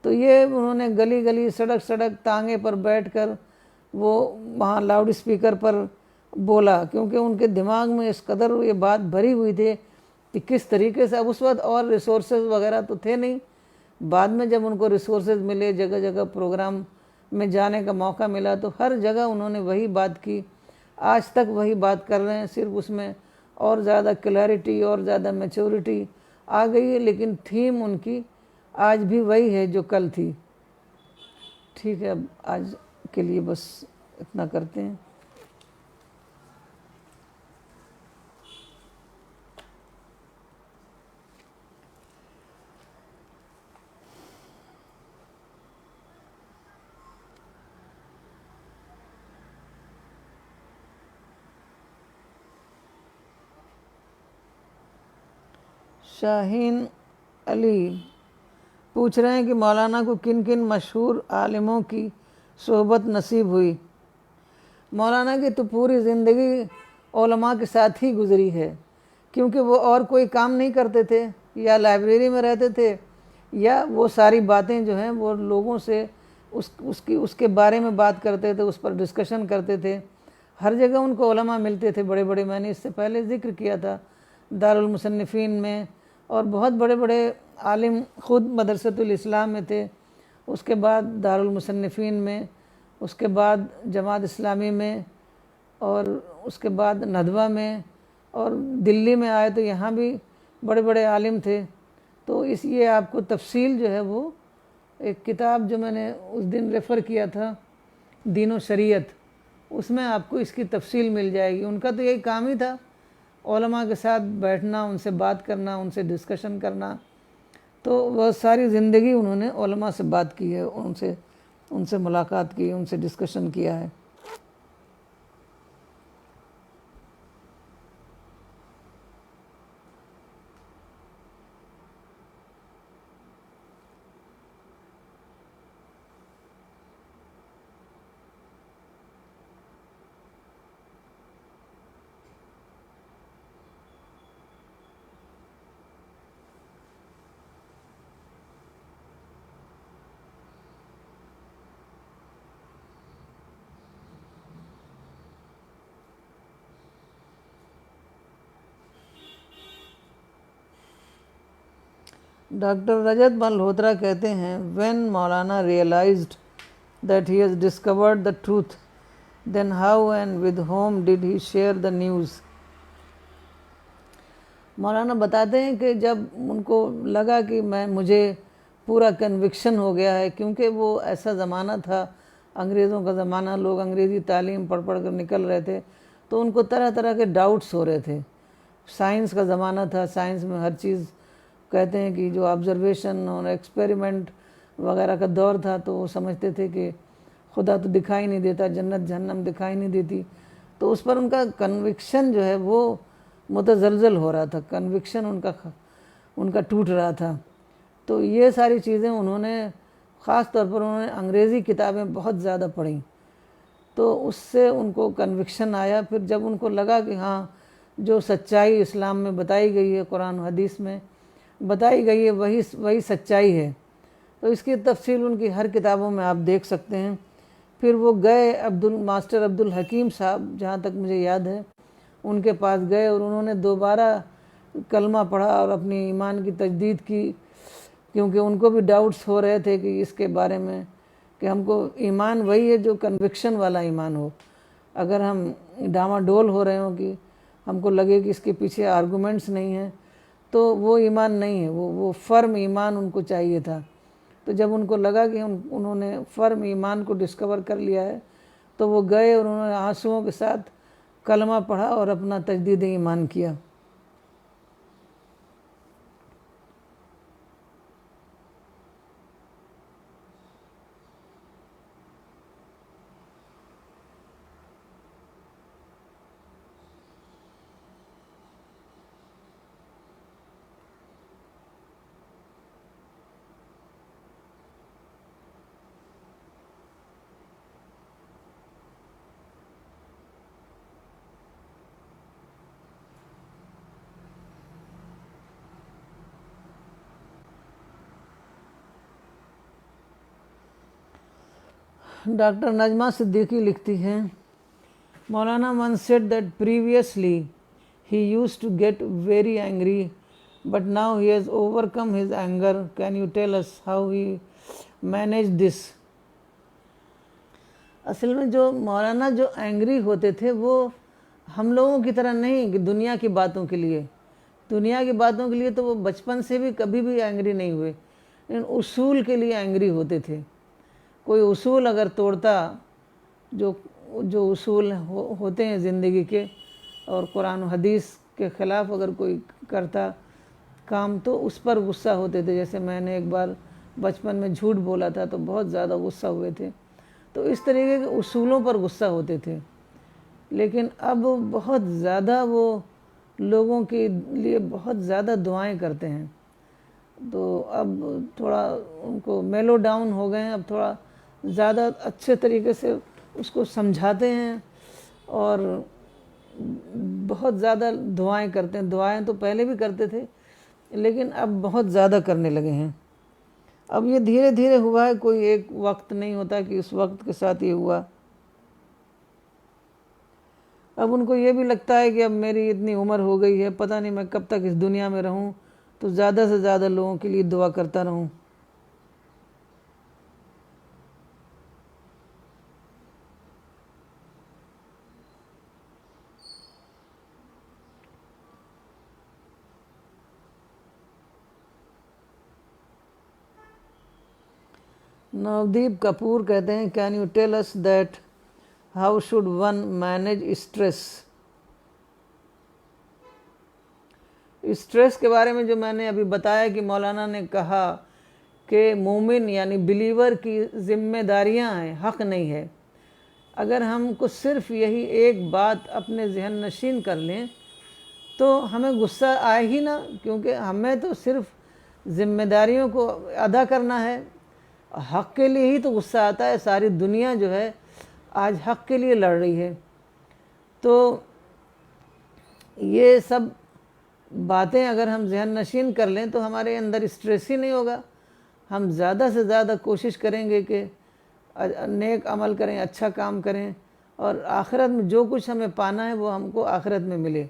तो ये उन्होंने गली गली सड़क तांगे पर बैठकर वो वहाँ लाउड स्पीकर पर बोला, क्योंकि उनके दिमाग में इस कदर ये बात भरी हुई थी कि किस तरीके से, अब उस वक्त और रिसोर्सेज वगैरह तो थे नहीं, बाद में जब उनको रिसोर्सेज मिले, जगह जगह प्रोग्राम में जाने का मौका मिला, तो हर जगह उन्होंने वही बात की, आज तक वही बात कर रहे हैं, सिर्फ उसमें और ज़्यादा क्लैरिटी और ज़्यादा मैच्योरिटी आ गई है, लेकिन थीम उनकी आज भी वही है जो कल थी। ठीक है, अब आज के लिए बस इतना करते हैं। शाहीन अली पूछ रहे हैं कि मौलाना को किन किन मशहूर आलिमों की सोहबत नसीब हुई। मौलाना की तो पूरी ज़िंदगी उलमा के साथ ही गुजरी है, क्योंकि वो और कोई काम नहीं करते थे, या लाइब्रेरी में रहते थे, या वो सारी बातें जो हैं वो लोगों से उसके बारे में बात करते थे, उस पर डिस्कशन करते थे। हर जगह उनको उलमा मिलते थे बड़े बड़े, मैंने इससे पहले ज़िक्र किया था, दारुल मुसन्निफ़ीन में, और बहुत बड़े बड़े आलिम ख़ुद मदरसतुल इस्लाम में थे, उसके बाद दारुल मुसन्निफ़ीन में, उसके बाद जमात इस्लामी में, और उसके बाद नदवा में, और दिल्ली में आए तो यहाँ भी बड़े बड़े आलिम थे। तो ये आपको तफसील जो है वो एक किताब जो मैंने उस दिन रेफ़र किया था, दीन व शरीयत, उसमें आपको इसकी तफसील मिल जाएगी। उनका तो यही काम ही था, उलमा के साथ बैठना, उनसे बात करना, उनसे डिस्कशन करना। तो वह सारी ज़िंदगी उन्होंने उलमा से बात की है, उनसे मुलाकात की, उनसे डिस्कशन किया है। डॉक्टर रजत मल्होत्रा कहते हैं, when Maulana realised that he has discovered the truth, then how and with whom did he share the news. Maulana बताते हैं कि जब उनको लगा कि मुझे पूरा कन्विक्शन हो गया है, क्योंकि वो ऐसा ज़माना था, अंग्रेज़ों का ज़माना, लोग अंग्रेज़ी तालीम पढ़ पढ़ कर निकल रहे थे, तो उनको तरह तरह के डाउट्स हो रहे थे। साइंस का ज़माना था, साइंस में हर चीज़ कहते हैं कि जो ऑब्जर्वेशन और एक्सपेरिमेंट वगैरह का दौर था, तो वो समझते थे कि खुदा तो दिखाई नहीं देता, जन्नत जहन्नम दिखाई नहीं देती। तो उस पर उनका कन्विक्शन जो है वो मुतज़लज़ल हो रहा था, कन्विक्शन उनका टूट रहा था। तो ये सारी चीज़ें उन्होंने ख़ास तौर पर उन्होंने अंग्रेज़ी किताबें बहुत ज़्यादा पढ़ी, तो उससे उनको कन्विक्शन आया। फिर जब उनको लगा कि हाँ, जो सच्चाई इस्लाम में बताई गई है, कुरान हदीस में बताई गई है, वही सच्चाई है, तो इसकी तफसील उनकी हर किताबों में आप देख सकते हैं। फिर वो गए मास्टर अब्दुल हकीम साहब, जहाँ तक मुझे याद है, उनके पास गए और उन्होंने दोबारा कलमा पढ़ा और अपनी ईमान की तजदीद की, क्योंकि उनको भी डाउट्स हो रहे थे कि इसके बारे में कि हमको ईमान वही है जो कन्विक्शन वाला ईमान हो। अगर हम डामाडोल हो रहे हो कि हमको लगे कि इसके पीछे आर्गूमेंट्स नहीं हैं, तो वो ईमान नहीं है, वो फर्म ईमान उनको चाहिए था। तो जब उनको लगा कि उन्होंने फर्म ईमान को डिस्कवर कर लिया है, तो वो गए और उन्होंने आंसुओं के साथ कलमा पढ़ा और अपना तजदीद ईमान किया। डॉक्टर नजमा सिद्दीकी लिखती हैं, मौलाना once said that previously he used to get very angry but now he has overcome his anger. Can you tell us how he managed this? असल में जो मौलाना जो एंग्री होते थे वो हम लोगों की तरह नहीं कि दुनिया की बातों के लिए, दुनिया की बातों के लिए तो वो बचपन से भी कभी भी एंग्री नहीं हुए, लेकिन उसूल के लिए एंग्री होते थे। कोई उसूल अगर तोड़ता, जो जो उसूल होते हैं ज़िंदगी के और कुरान हदीस के ख़िलाफ़ अगर कोई करता काम तो उस पर गुस्सा होते थे। जैसे मैंने एक बार बचपन में झूठ बोला था तो बहुत ज़्यादा गुस्सा हुए थे, तो इस तरीके के उसूलों पर गुस्सा होते थे। लेकिन अब बहुत ज़्यादा वो लोगों के लिए बहुत ज़्यादा दुआएं करते हैं, तो अब थोड़ा उनको मेलो डाउन हो गए हैं, अब थोड़ा ज़्यादा अच्छे तरीके से उसको समझाते हैं और बहुत ज़्यादा दुआएं करते हैं। दुआएं तो पहले भी करते थे लेकिन अब बहुत ज़्यादा करने लगे हैं। अब ये धीरे धीरे हुआ है, कोई एक वक्त नहीं होता कि उस वक्त के साथ ये हुआ। अब उनको ये भी लगता है कि अब मेरी इतनी उम्र हो गई है, पता नहीं मैं कब तक इस दुनिया में रहूं, तो ज़्यादा से ज़्यादा लोगों के लिए दुआ करता रहूं। नवदीप कपूर कहते हैं, can you tell us that how should one manage stress? Stress के बारे में जो मैंने अभी बताया कि मौलाना ने कहा कि मोमिन यानी बिलीवर की जिम्मेदारियां हैं, हक नहीं है। अगर हमको सिर्फ यही एक बात अपने जहन नशीन कर लें तो हमें गुस्सा आए ही ना, क्योंकि हमें तो सिर्फ जिम्मेदारियों को अदा करना है। हक के लिए ही तो गुस्सा आता है। सारी दुनिया जो है आज हक के लिए लड़ रही है, तो ये सब बातें अगर हम जहन नशीन कर लें तो हमारे अंदर स्ट्रेस ही नहीं होगा। हम ज़्यादा से ज़्यादा कोशिश करेंगे कि नेक अमल करें, अच्छा काम करें और आखिरत में जो कुछ हमें पाना है वो हमको आखिरत में मिले।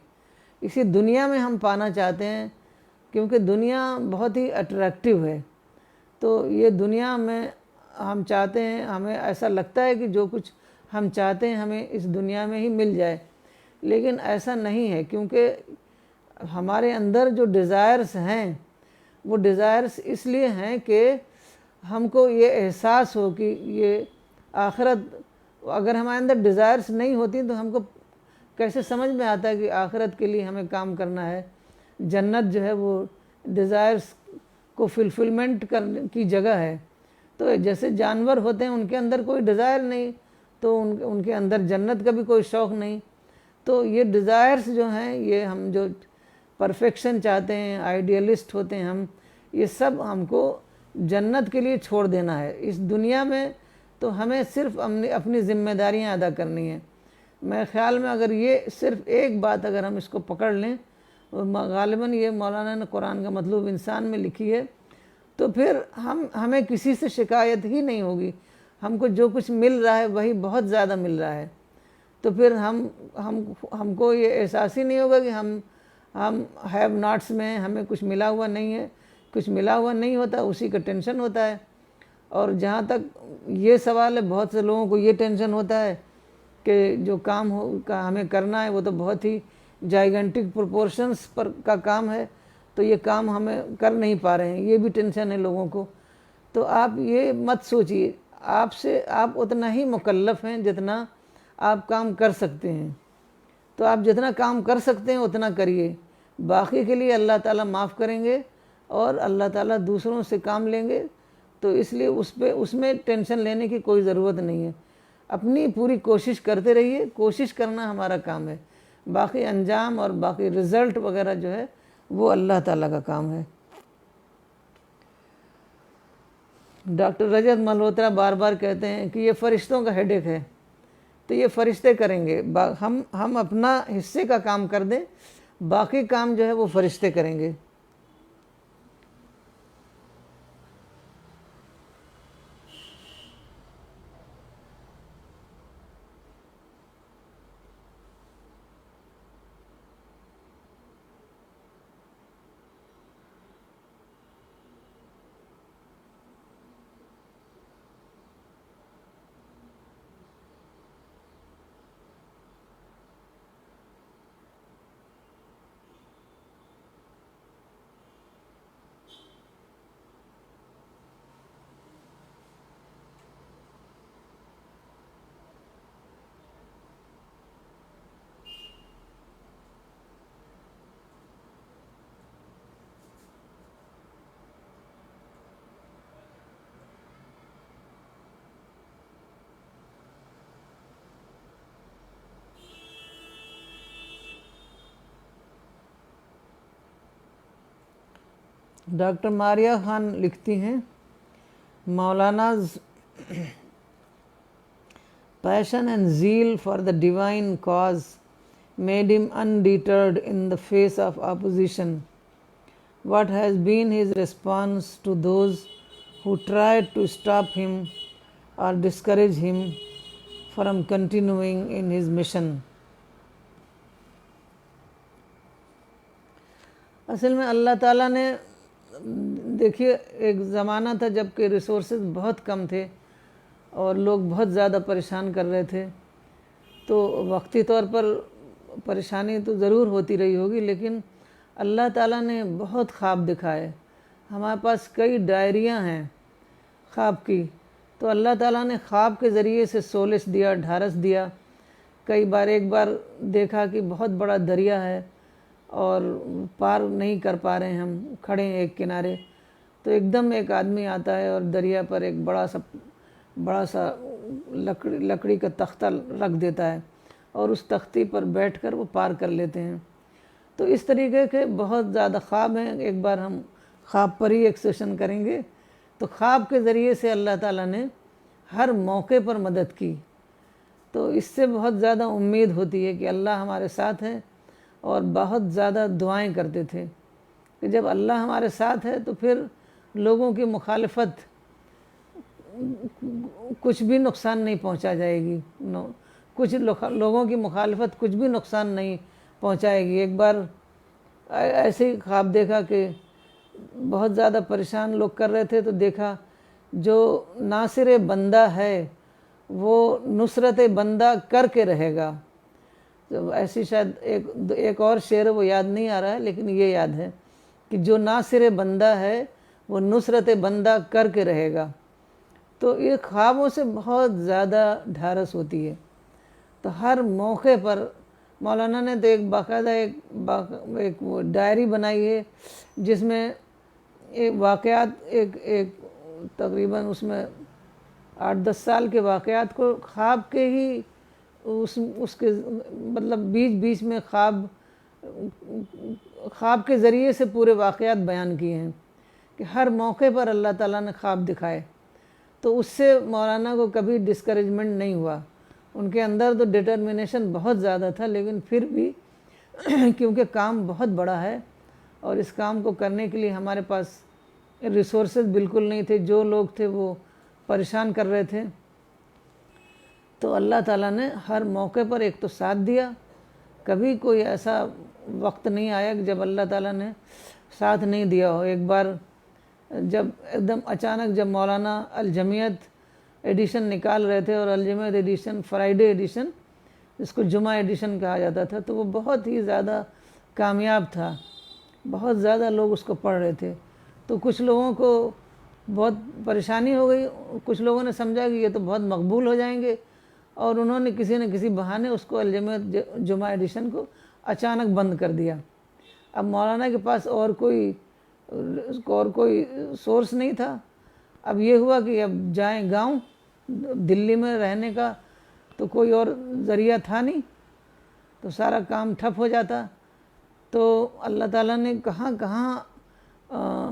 इसी दुनिया में हम पाना चाहते हैं क्योंकि दुनिया बहुत ही अट्रैक्टिव है, तो ये दुनिया में हम चाहते हैं, हमें ऐसा लगता है कि जो कुछ हम चाहते हैं हमें इस दुनिया में ही मिल जाए, लेकिन ऐसा नहीं है। क्योंकि हमारे अंदर जो डिज़ायर्स हैं वो डिज़ायर्स इसलिए हैं कि हमको ये एहसास हो कि ये आखिरत, अगर हमारे अंदर डिज़ायर्स नहीं होती तो हमको कैसे समझ में आता है कि आखिरत के लिए हमें काम करना है। जन्नत जो है वो डिज़ायर्स को फुलफिलमेंट करने की जगह है। तो जैसे जानवर होते हैं उनके अंदर कोई डिज़ायर नहीं, तो उनके अंदर जन्नत का भी कोई शौक़ नहीं। तो ये डिज़ायर्स जो हैं, ये हम जो परफेक्शन चाहते हैं, आइडियलिस्ट होते हैं हम, ये सब हमको जन्नत के लिए छोड़ देना है। इस दुनिया में तो हमें सिर्फ अपनी जिम्मेदारियां अदा करनी है। मेरे ख्याल में अगर ये सिर्फ एक बात अगर हम इसको पकड़ लें, गालिबन ये मौलाना ने कुरान का मतलब इंसान में लिखी है, तो फिर हमें किसी से शिकायत ही नहीं होगी। हमको जो कुछ मिल रहा है वही बहुत ज़्यादा मिल रहा है, तो फिर हमको ये एहसास ही नहीं होगा कि हम हैव नॉट्स में हमें कुछ मिला हुआ नहीं है। कुछ मिला हुआ नहीं होता, उसी का टेंशन होता है। और जहाँ तक ये सवाल है, बहुत से लोगों को ये टेंशन होता है कि जो काम हमें करना है वो तो बहुत ही जाइगेंटिक प्रोपोर्शंस पर का काम है, तो ये काम हमें कर नहीं पा रहे हैं, ये भी टेंशन है लोगों को। तो आप ये मत सोचिए, आप उतना ही मुकल्लफ हैं जितना आप काम कर सकते हैं। तो आप जितना काम कर सकते हैं उतना करिए, बाकी के लिए अल्लाह ताला माफ़ करेंगे और अल्लाह ताला दूसरों से काम लेंगे। तो इसलिए उसमें टेंशन लेने की कोई ज़रूरत नहीं है। अपनी पूरी कोशिश करते रहिए, कोशिश करना हमारा काम है, बाकी अंजाम और बाकी रिज़ल्ट वगैरह जो है वो अल्लाह ताला का काम है। डॉक्टर रजत मल्होत्रा बार बार कहते हैं कि ये फ़रिश्तों का हेडेक है, तो ये फ़रिश्ते करेंगे। हम अपना हिस्से का काम कर दें, बाकी काम जो है वो फ़रिश्ते करेंगे। डॉक्टर मारिया खान लिखती हैं, मौलाना's passion and zeal for the divine cause made him undeterred in the face of opposition. What has been his response to those who tried to stop him or discourage him from continuing in his mission? असल में अल्लाह ताला ने, देखिए एक ज़माना था जबकि resources बहुत कम थे और लोग बहुत ज़्यादा परेशान कर रहे थे, तो वक्ती तौर पर परेशानी तो ज़रूर होती रही होगी, लेकिन अल्लाह ताला ने बहुत ख्वाब दिखाए। हमारे पास कई डायरियां हैं ख्वाब की, तो अल्लाह ताला ने ख्वाब के ज़रिए से सोलिश दिया, ढारस दिया। कई बार, एक बार देखा कि बहुत बड़ा दरिया है और पार नहीं कर पा रहे हैं, हम खड़े हैं एक किनारे, तो एकदम एक आदमी आता है और दरिया पर एक बड़ा सा लकड़ी का तख्ता रख देता है और उस तख्ती पर बैठकर वो पार कर लेते हैं। तो इस तरीके के बहुत ज़्यादा ख्वाब हैं। एक बार हम ख्वाब पर ही एक सेशन करेंगे। तो ख्वाब के ज़रिए से अल्लाह ताला ने हर मौके पर मदद की, तो इससे बहुत ज़्यादा उम्मीद होती है कि अल्लाह हमारे साथ है। और बहुत ज़्यादा दुआएं करते थे कि जब अल्लाह हमारे साथ है तो फिर लोगों की मुखालफत कुछ भी नुकसान नहीं पहुंचा जाएगी, कुछ लोगों की मुखालफत कुछ भी नुकसान नहीं पहुंचाएगी। एक बार ऐसे ही ख्वाब देखा कि बहुत ज़्यादा परेशान लोग कर रहे थे, तो देखा जो नासिर बंदा है वो नुसरत बंदा करके रहेगा। तो ऐसी शायद एक और शेर वो याद नहीं आ रहा है, लेकिन ये याद है कि जो नासिर बंदा है वो नुसरत बंदा करके रहेगा। तो ये ख्वाबों से बहुत ज़्यादा ढारस होती है। तो हर मौके पर मौलाना ने तो एक बाकायदा एक वो डायरी बनाई है जिसमें एक वाक़यात एक तकरीबन उसमें 8-10 साल के वाक़यात को ख्वाब के ही उसके मतलब बीच में ख्वाब के ज़रिए से पूरे वाक़यात बयान किए हैं कि हर मौके पर अल्लाह ताला ने ख्वाब दिखाए। तो उससे मौलाना को कभी डिस्करेजमेंट नहीं हुआ। उनके अंदर तो डिटर्मिनेशन बहुत ज़्यादा था, लेकिन फिर भी क्योंकि काम बहुत बड़ा है और इस काम को करने के लिए हमारे पास रिसोर्सेज बिल्कुल नहीं थे, जो लोग थे वो परेशान कर रहे थे, तो अल्लाह ताला ने हर मौके पर एक तो साथ दिया। कभी कोई ऐसा वक्त नहीं आया कि जब अल्लाह ताला ने साथ नहीं दिया हो। एक बार जब एकदम अचानक जब मौलाना अल-जमीयत एडिशन निकाल रहे थे, और अल-जमीयत एडिशन फ्राइडे एडिशन जिसको जुमा एडिशन कहा जाता था, तो वो बहुत ही ज़्यादा कामयाब था, बहुत ज़्यादा लोग उसको पढ़ रहे थे। तो कुछ लोगों को बहुत परेशानी हो गई, कुछ लोगों ने समझा कि ये तो बहुत मकबूल हो जाएंगे, और उन्होंने किसी न किसी बहाने उसको अल-जमीयत जुमा एडिशन को अचानक बंद कर दिया। अब मौलाना के पास और कोई सोर्स नहीं था। अब ये हुआ कि अब जाएं गांव, दिल्ली में रहने का तो कोई और ज़रिया था नहीं, तो सारा काम ठप हो जाता। तो अल्लाह ताला ने कहाँ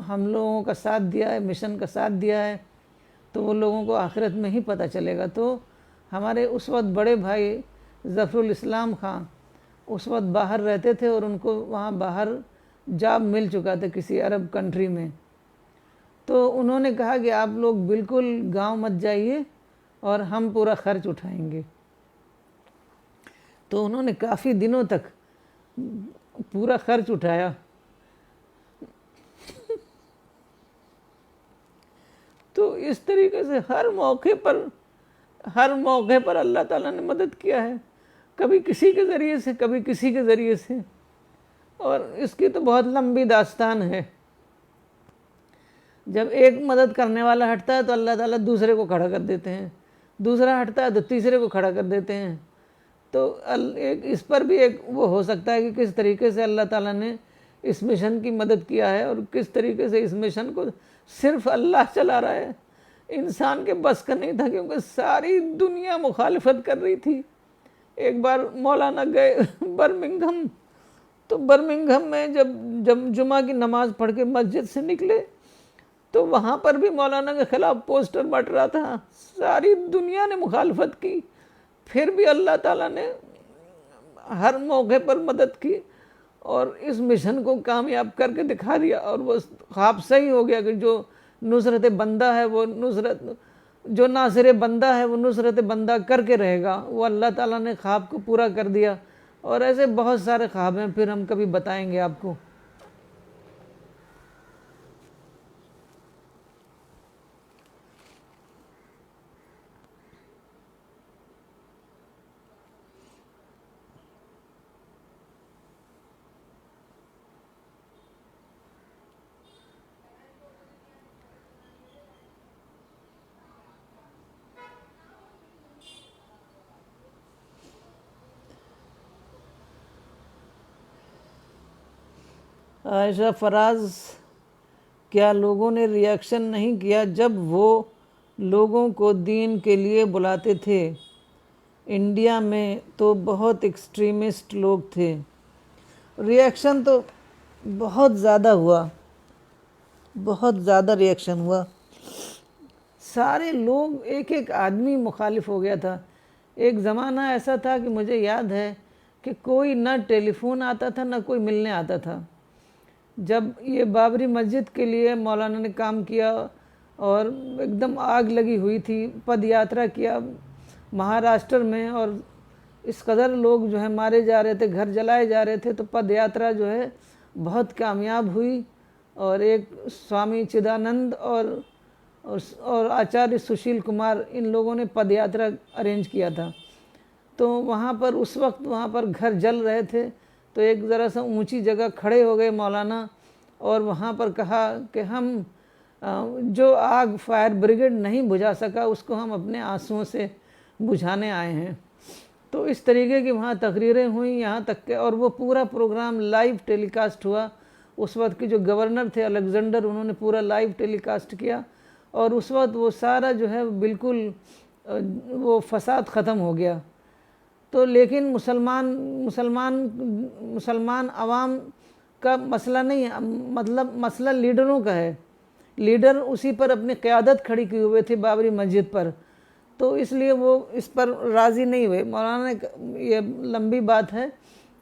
हम लोगों का साथ दिया है, मिशन का साथ दिया है, तो वो लोगों को आखिरत में ही पता चलेगा। तो हमारे उस वक्त बड़े भाई ज़फ़रुल इस्लाम खां उस वक्त बाहर रहते थे और उनको वहाँ बाहर जॉब मिल चुका था किसी अरब कंट्री में। तो उन्होंने कहा कि आप लोग बिल्कुल गांव मत जाइए और हम पूरा खर्च उठाएंगे। तो उन्होंने काफ़ी दिनों तक पूरा खर्च उठाया। तो इस तरीके से हर मौके पर अल्लाह ताला ने मदद किया है, कभी किसी के ज़रिए से, कभी किसी के ज़रिए से। और इसकी तो बहुत लंबी दास्तान है। जब एक मदद करने वाला हटता है तो अल्लाह ताला दूसरे को खड़ा कर देते हैं, दूसरा हटता है तो तीसरे को खड़ा कर देते हैं। तो एक इस पर भी एक वो हो सकता है कि किस तरीके से अल्लाह ताला ने इस मिशन की मदद किया है और किस तरीके से इस मिशन को सिर्फ अल्लाह चला रहा है। इंसान के बस का नहीं था, क्योंकि सारी दुनिया मुखालिफत कर रही थी। एक बार मौलाना गए बर्मिंघम, तो बर्मिंघम में जब जुमा की नमाज़ पढ़ के मस्जिद से निकले तो वहाँ पर भी मौलाना के ख़िलाफ़ पोस्टर बट रहा था। सारी दुनिया ने मुखालफत की, फिर भी अल्लाह ताला ने हर मौके पर मदद की और इस मिशन को कामयाब करके दिखा दिया। और वो ख्वाब सही हो गया कि जो नुसरत बंदा है वो जो नासिर बंदा है वो नुसरत बंदा करके रहेगा। वो अल्लाह ताला ने ख्वाब को पूरा कर दिया। और ऐसे बहुत सारे ख्वाब हैं, फिर हम कभी बताएंगे आपको। आयशा फराज, क्या लोगों ने रिएक्शन नहीं किया जब वो लोगों को दीन के लिए बुलाते थे? इंडिया में तो बहुत एक्सट्रीमिस्ट लोग थे। रिएक्शन तो बहुत ज़्यादा हुआ, बहुत ज़्यादा रिएक्शन हुआ। सारे लोग, एक एक आदमी मुखालिफ हो गया था। एक ज़माना ऐसा था कि मुझे याद है कि कोई ना टेलीफोन आता था ना कोई मिलने आता था। जब ये बाबरी मस्जिद के लिए मौलाना ने काम किया और एकदम आग लगी हुई थी, पद यात्रा किया महाराष्ट्र में और इस कदर लोग जो है मारे जा रहे थे, घर जलाए जा रहे थे, तो पद यात्रा जो है बहुत कामयाब हुई। और एक स्वामी चिदानंद और आचार्य सुशील कुमार, इन लोगों ने पद यात्रा अरेंज किया था। तो वहाँ पर उस वक्त वहाँ पर घर जल रहे थे, तो एक ज़रा सा ऊंची जगह खड़े हो गए मौलाना और वहाँ पर कहा कि हम जो आग फायर ब्रिगेड नहीं बुझा सका उसको हम अपने आंसुओं से बुझाने आए हैं। तो इस तरीके की वहाँ तकरीरें हुई, यहाँ तक के और वो पूरा प्रोग्राम लाइव टेलीकास्ट हुआ। उस वक्त के जो गवर्नर थे अलेक्जेंडर, उन्होंने पूरा लाइव टेलीकास्ट किया और उस वक्त वो सारा जो है बिल्कुल वो फसाद ख़त्म हो गया। तो लेकिन मुसलमान अवाम का मसला नहीं है, मतलब मसला लीडरों का है। लीडर उसी पर अपनी क़यादत खड़ी किए हुए थे बाबरी मस्जिद पर, तो इसलिए वो इस पर राज़ी नहीं हुए। मौलाना ने, ये लंबी बात है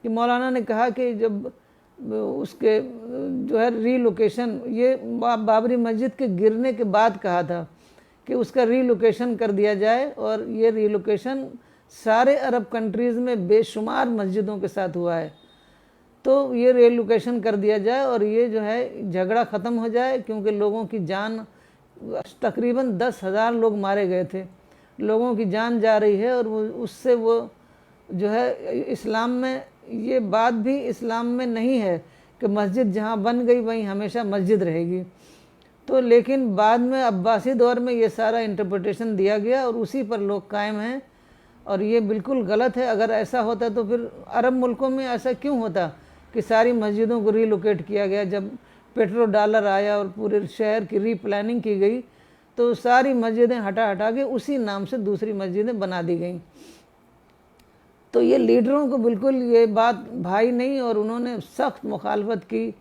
कि मौलाना ने कहा कि जब उसके जो है रीलोकेशन, ये बाबरी मस्जिद के गिरने के बाद कहा था कि उसका रीलोकेशन कर दिया जाए और ये रीलोकेशन सारे अरब कंट्रीज़ में बेशुमार मस्जिदों के साथ हुआ है। तो ये रीलोकेशन कर दिया जाए और ये जो है झगड़ा ख़त्म हो जाए, क्योंकि लोगों की जान, तकरीबन 10,000 लोग मारे गए थे, लोगों की जान जा रही है। और उससे वो जो है इस्लाम में, ये बात भी इस्लाम में नहीं है कि मस्जिद जहाँ बन गई वहीं हमेशा मस्जिद रहेगी। तो लेकिन बाद में अब्बासी दौर में ये सारा इंटरप्रिटेशन दिया गया और उसी पर लोग कायम हैं और ये बिल्कुल गलत है। अगर ऐसा होता तो फिर अरब मुल्कों में ऐसा क्यों होता कि सारी मस्जिदों को रीलोकेट किया गया? जब पेट्रो डॉलर आया और पूरे शहर की रीप्लानिंग की गई तो सारी मस्जिदें हटा के उसी नाम से दूसरी मस्जिदें बना दी गई। तो ये लीडरों को बिल्कुल ये बात भाई नहीं और उन्होंने सख्त मुखालफत की।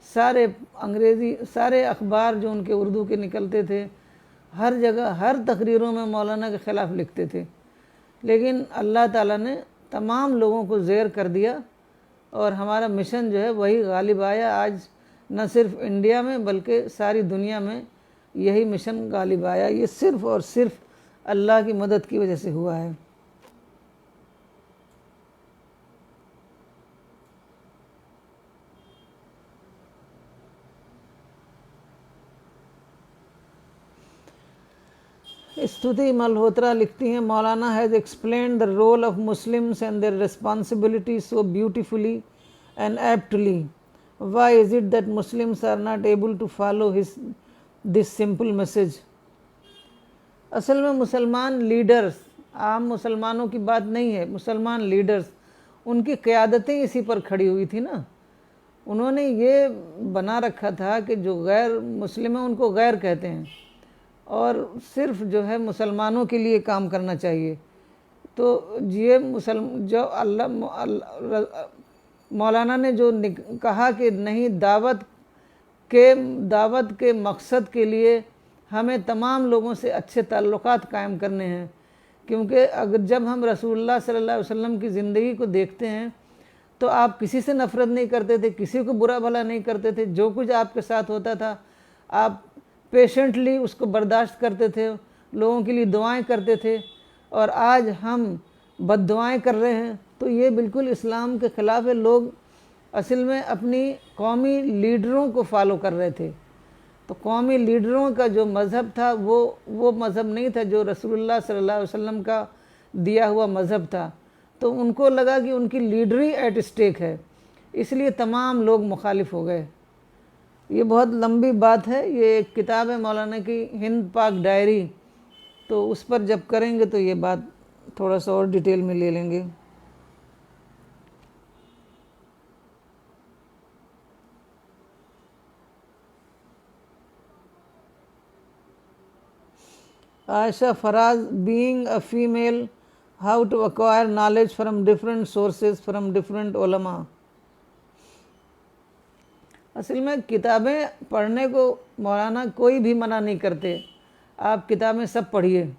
सारे अंग्रेज़ी, सारे अखबार जो उनके उर्दू के निकलते थे, हर जगह हर तकरीरों में मौलाना के ख़िलाफ़ लिखते थे। लेकिन अल्लाह ताला ने तमाम लोगों को ज़ेर कर दिया और हमारा मिशन जो है वही गालिब आया। आज न सिर्फ इंडिया में बल्कि सारी दुनिया में यही मिशन गालिब आया। ये सिर्फ़ और सिर्फ अल्लाह की मदद की वजह से हुआ है। स्तुति मल्होत्रा लिखती हैं, Maulana has explained the role of Muslims and their responsibility so beautifully and aptly. Why is it that Muslims are not able to follow this simple message? असल में मुसलमान लीडर्स, आम मुसलमानों की बात नहीं है, मुसलमान लीडर्स, उनकी क़यादतें इसी पर खड़ी हुई थी ना। उन्होंने ये बना रखा था कि जो गैर मुस्लिम है उनको गैर कहते हैं और सिर्फ जो है मुसलमानों के लिए काम करना चाहिए। तो ये मौलाना ने जो कहा कि नहीं, दावत के मकसद के लिए हमें तमाम लोगों से अच्छे ताल्लुकात कायम करने हैं, क्योंकि अगर जब हम रसूलुल्लाह सल्लल्लाहु अलैहि वसल्लम की ज़िंदगी को देखते हैं तो आप किसी से नफ़रत नहीं करते थे, किसी को बुरा भला नहीं करते थे। जो कुछ आपके साथ होता था आप पेशेंटली उसको बर्दाश्त करते थे, लोगों के लिए दुआएं करते थे। और आज हम बद्दुआएं कर रहे हैं, तो ये बिल्कुल इस्लाम के ख़िलाफ़ है। लोग असल में अपनी कौमी लीडरों को फॉलो कर रहे थे। तो कौमी लीडरों का जो मज़हब था वो मज़हब नहीं था जो रसूलुल्लाह सल्लल्लाहु अलैहि वसल्लम का दिया हुआ मज़हब था। तो उनको लगा कि उनकी लीडरी एट स्टेक है, इसलिए तमाम लोग मुखालिफ हो गए। ये बहुत लंबी बात है, ये एक किताब है मौलाना की, हिंद पाक डायरी। तो उस पर जब करेंगे तो ये बात थोड़ा सा और डिटेल में ले लेंगे। Ayesha Faraz, being a female, how to acquire knowledge from different sources from different उलमा। असल में किताबें पढ़ने को मौलाना कोई भी मना नहीं करते, आप किताबें सब पढ़िए।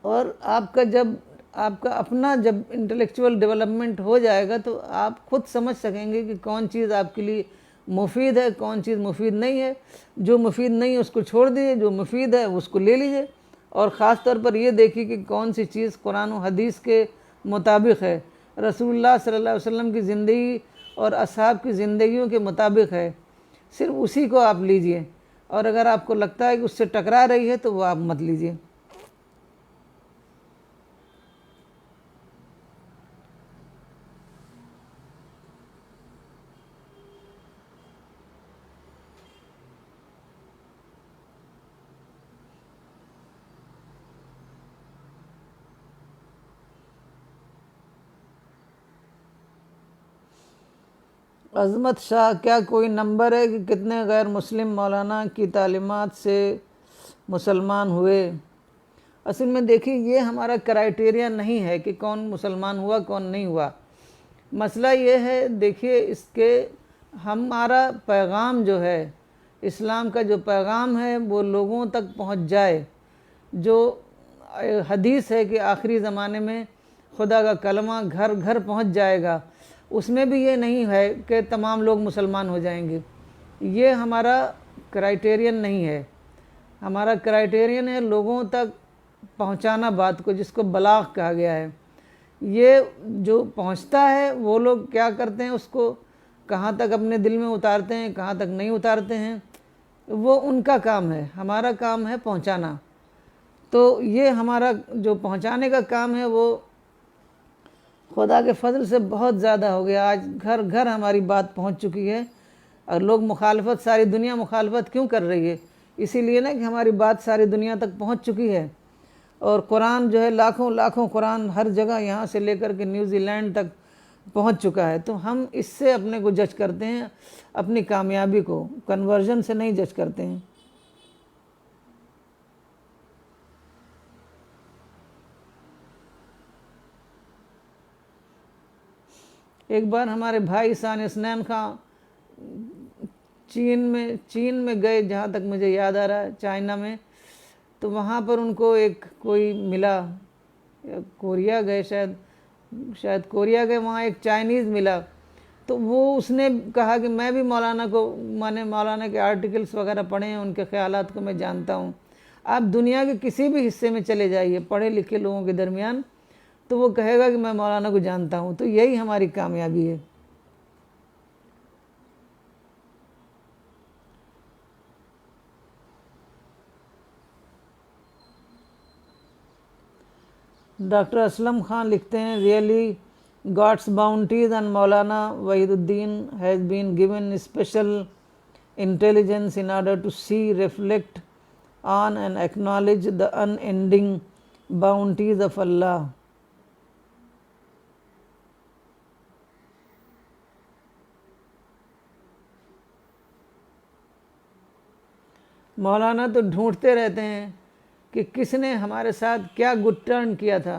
और आपका अपना जब इंटेलेक्चुअल डेवलपमेंट हो जाएगा तो आप खुद समझ सकेंगे कि कौन चीज़ आपके लिए मुफीद है, कौन चीज़ मुफीद नहीं है। जो मुफीद नहीं है उसको छोड़ दीजिए, जो मुफीद है उसको ले लीजिए। और ख़ास तौर पर ये देखिए कि कौन सी चीज़ कुरान और हदीस के मुताबिक है, रसूलुल्लाह सल्लल्लाहु अलैहि वसल्लम की ज़िंदगी और असहाब की ज़िंदगियों के मुताबिक है, सिर्फ उसी को आप लीजिए। और अगर आपको लगता है कि उससे टकरा रही है तो वो आप मत लीजिए। अज़मत शाह, क्या कोई नंबर है कि कितने गैर मुस्लिम मौलाना की तालीमात से मुसलमान हुए? असल में देखिए, ये हमारा क्राइटेरिया नहीं है कि कौन मुसलमान हुआ कौन नहीं हुआ। मसला ये है, देखिए, इसके हमारा पैगाम जो है, इस्लाम का जो पैगाम है वो लोगों तक पहुंच जाए। जो हदीस है कि आखिरी ज़माने में खुदा का कलमा घर घर पहुंच जाएगा, उसमें भी ये नहीं है कि तमाम लोग मुसलमान हो जाएंगे। ये हमारा क्राइटेरियन नहीं है। हमारा क्राइटेरियन है लोगों तक पहुंचाना बात को, जिसको बलाग कहा गया है। ये जो पहुंचता है वो लोग क्या करते हैं, उसको कहाँ तक अपने दिल में उतारते हैं, कहाँ तक नहीं उतारते हैं, वो उनका काम है। हमारा काम है पहुंचाना। तो ये हमारा जो पहुंचाने का काम है वो खुदा के फजल से बहुत ज़्यादा हो गया। आज घर घर हमारी बात पहुंच चुकी है। और लोग मुखालफत, सारी दुनिया मुखालफत क्यों कर रही है? इसीलिए ना कि हमारी बात सारी दुनिया तक पहुंच चुकी है। और कुरान जो है, लाखों लाखों कुरान हर जगह, यहाँ से लेकर के न्यूजीलैंड तक पहुंच चुका है। तो हम इससे अपने को जज करते हैं, अपनी कामयाबी को कन्वर्जन से नहीं जज करते हैं। एक बार हमारे भाई सान इसनैन खां चीन में गए, जहाँ तक मुझे याद आ रहा है, चाइना में। तो वहाँ पर उनको एक कोई मिला, कोरिया गए, शायद कोरिया गए, वहाँ एक चाइनीज़ मिला। तो वो उसने कहा कि मैं भी मौलाना के आर्टिकल्स वगैरह पढ़े हैं, उनके ख़यालात को मैं जानता हूँ। आप दुनिया के किसी भी हिस्से में चले जाइए पढ़े लिखे लोगों के दरमियान, तो वो कहेगा कि मैं मौलाना को जानता हूँ। तो यही हमारी कामयाबी है। डॉक्टर असलम खान लिखते हैं, really God's bounties and Maulana Wahiduddin has been given special intelligence in order to see, reflect on and acknowledge the unending bounties of Allah. Maulana तो ढूंढते रहते हैं कि किसने हमारे साथ क्या गुड टर्न किया था,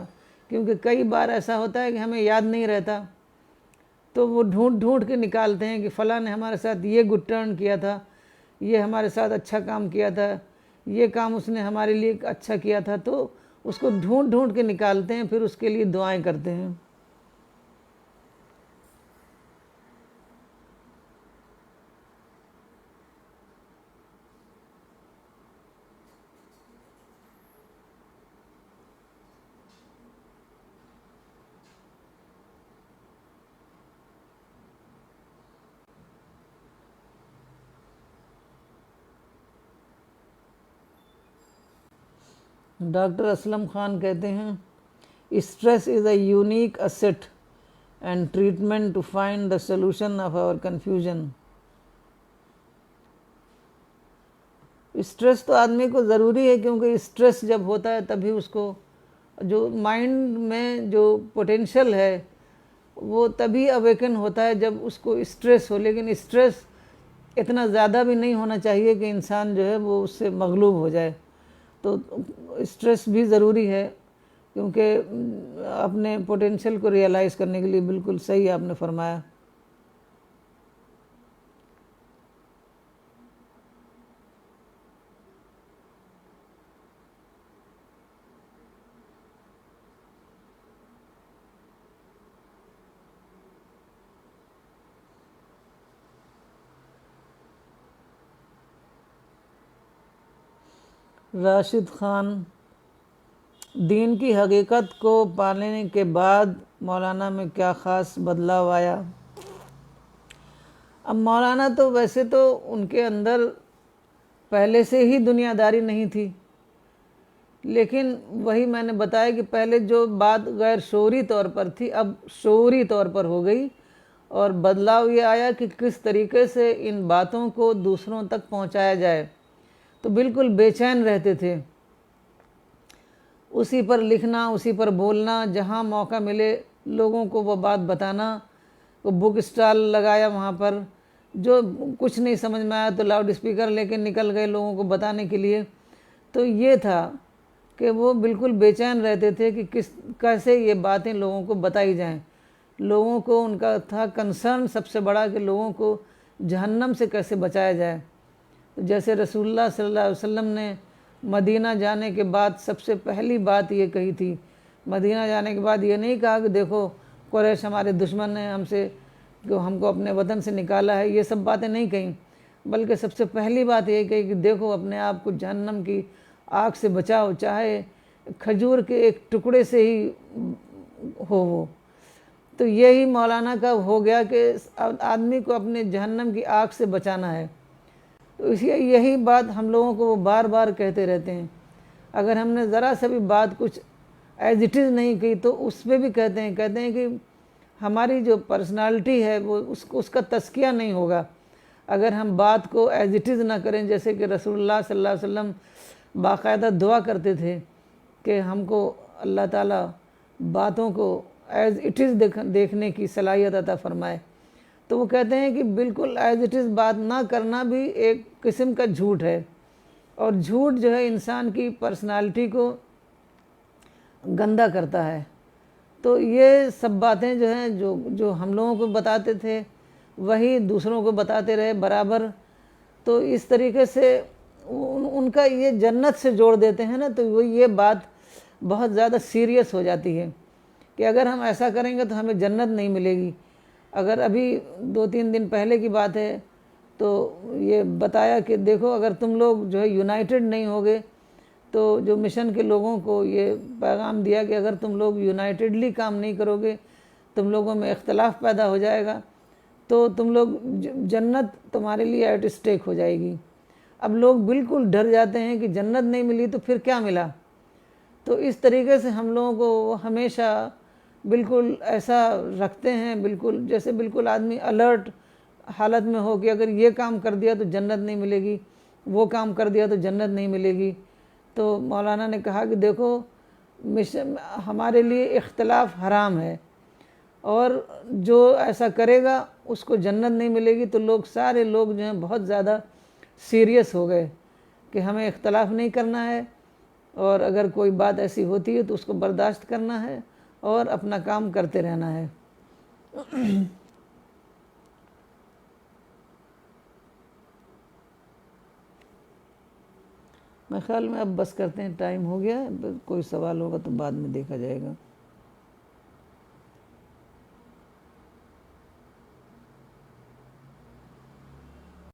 क्योंकि कई बार ऐसा होता है कि हमें याद नहीं रहता। तो वो ढूंढ ढूंढ के निकालते हैं कि फ़लाँ ने हमारे साथ ये गुड टर्न किया था, ये हमारे साथ अच्छा काम किया था, ये काम उसने हमारे लिए अच्छा किया था, तो उसको ढूंढ ढूंढ के निकालते हैं, फिर उसके लिए दुआएं करते हैं। डॉक्टर असलम खान कहते हैं, stress is a unique asset and treatment to find the solution of our confusion. Stress तो आदमी को ज़रूरी है, क्योंकि स्ट्रेस जब होता है तभी उसको जो माइंड में जो पोटेंशियल है वो तभी अवेकन होता है जब उसको स्ट्रेस हो। लेकिन स्ट्रेस इतना ज़्यादा भी नहीं होना चाहिए कि इंसान जो है वो उससे मगलूब हो जाए। तो स्ट्रेस भी ज़रूरी है, क्योंकि अपने पोटेंशियल को रियलाइज़ करने के लिए। बिल्कुल सही आपने फरमाया। राशिद खान, दीन की हकीकत को पाने के बाद मौलाना में क्या ख़ास बदलाव आया? अब मौलाना तो वैसे तो उनके अंदर पहले से ही दुनियादारी नहीं थी, लेकिन वही मैंने बताया कि पहले जो बात गैर शऊरी तौर पर थी अब शऊरी तौर पर हो गई। और बदलाव ये आया कि किस तरीके से इन बातों को दूसरों तक पहुंचाया जाए। तो बिल्कुल बेचैन रहते थे, उसी पर लिखना, उसी पर बोलना, जहाँ मौका मिले लोगों को वो बात बताना। वो बुक स्टॉल लगाया, वहाँ पर जो कुछ नहीं समझ में आया तो लाउड स्पीकर लेके निकल गए लोगों को बताने के लिए। तो ये था कि वो बिल्कुल बेचैन रहते थे कि कैसे ये बातें लोगों को बताई जाएं। लोगों को उनका था कंसर्न सबसे बड़ा कि लोगों को जहन्नम से कैसे बचाया जाए। तो जैसे रसूलुल्लाह सल्लल्लाहु अलैहि वसल्लम ने मदीना जाने के बाद सबसे पहली बात ये कही थी। मदीना जाने के बाद ये नहीं कहा कि देखो कुरैश हमारे दुश्मन हैं, हमको अपने वतन से निकाला है, ये सब बातें नहीं कहीं। बल्कि सबसे पहली बात ये कही कि देखो अपने आप को जहन्नम की आग से बचाओ, चाहे खजूर के एक टुकड़े से ही हो वो। तो यही मौलाना का हो गया कि आदमी को अपने जहन्नम की आग से बचाना है। तो इसलिए यही बात हम लोगों को वो बार बार कहते रहते हैं। अगर हमने ज़रा सा भी बात कुछ एज इट इज़ नहीं की तो उस पर भी कहते हैं कि हमारी जो पर्सनालिटी है वो उसका तज़किया नहीं होगा अगर हम बात को एज इट इज़ ना करें। जैसे कि रसूलुल्लाह सल्लल्लाहु अलैहि वसल्लम बाकायदा दुआ करते थे कि हमको अल्लाह ताला बातों को एज इट इज़ देखने की सलाहियत अता फरमाए। तो वो कहते हैं कि बिल्कुल एज इट इज़ बात ना करना भी एक किस्म का झूठ है, और झूठ जो है इंसान की पर्सनालिटी को गंदा करता है। तो ये सब बातें जो हैं जो हम लोगों को बताते थे वही दूसरों को बताते रहे बराबर। तो इस तरीके से उनका ये जन्नत से जोड़ देते हैं ना, तो वो ये बात बहुत ज़्यादा सीरियस हो जाती है कि अगर हम ऐसा करेंगे तो हमें जन्नत नहीं मिलेगी। अगर अभी 2-3 दिन पहले की बात है तो ये बताया कि देखो अगर तुम लोग जो है यूनाइटेड नहीं होगे, तो जो मिशन के लोगों को ये पैगाम दिया कि अगर तुम लोग यूनाइटेडली काम नहीं करोगे, तुम लोगों में इख्तलाफ पैदा हो जाएगा, तो तुम लोग जन्नत तुम्हारे लिए एट स्टेक हो जाएगी। अब लोग बिल्कुल डर जाते हैं कि जन्नत नहीं मिली तो फिर क्या मिला। तो इस तरीके से हम लोगों को हमेशा बिल्कुल ऐसा रखते हैं, बिल्कुल जैसे बिल्कुल आदमी अलर्ट हालत में हो कि अगर ये काम कर दिया तो जन्नत नहीं मिलेगी, वो काम कर दिया तो जन्नत नहीं मिलेगी। तो मौलाना ने कहा कि देखो मिशन हमारे लिए इख्तलाफ हराम है, और जो ऐसा करेगा उसको जन्नत नहीं मिलेगी। तो लोग सारे लोग जो हैं बहुत ज़्यादा सीरियस हो गए कि हमें इख्तलाफ नहीं करना है, और अगर कोई बात ऐसी होती है तो उसको बर्दाश्त करना है और अपना काम करते रहना है। मैं ख्याल में अब बस करते हैं, टाइम हो गया है। कोई सवाल होगा तो बाद में देखा जाएगा।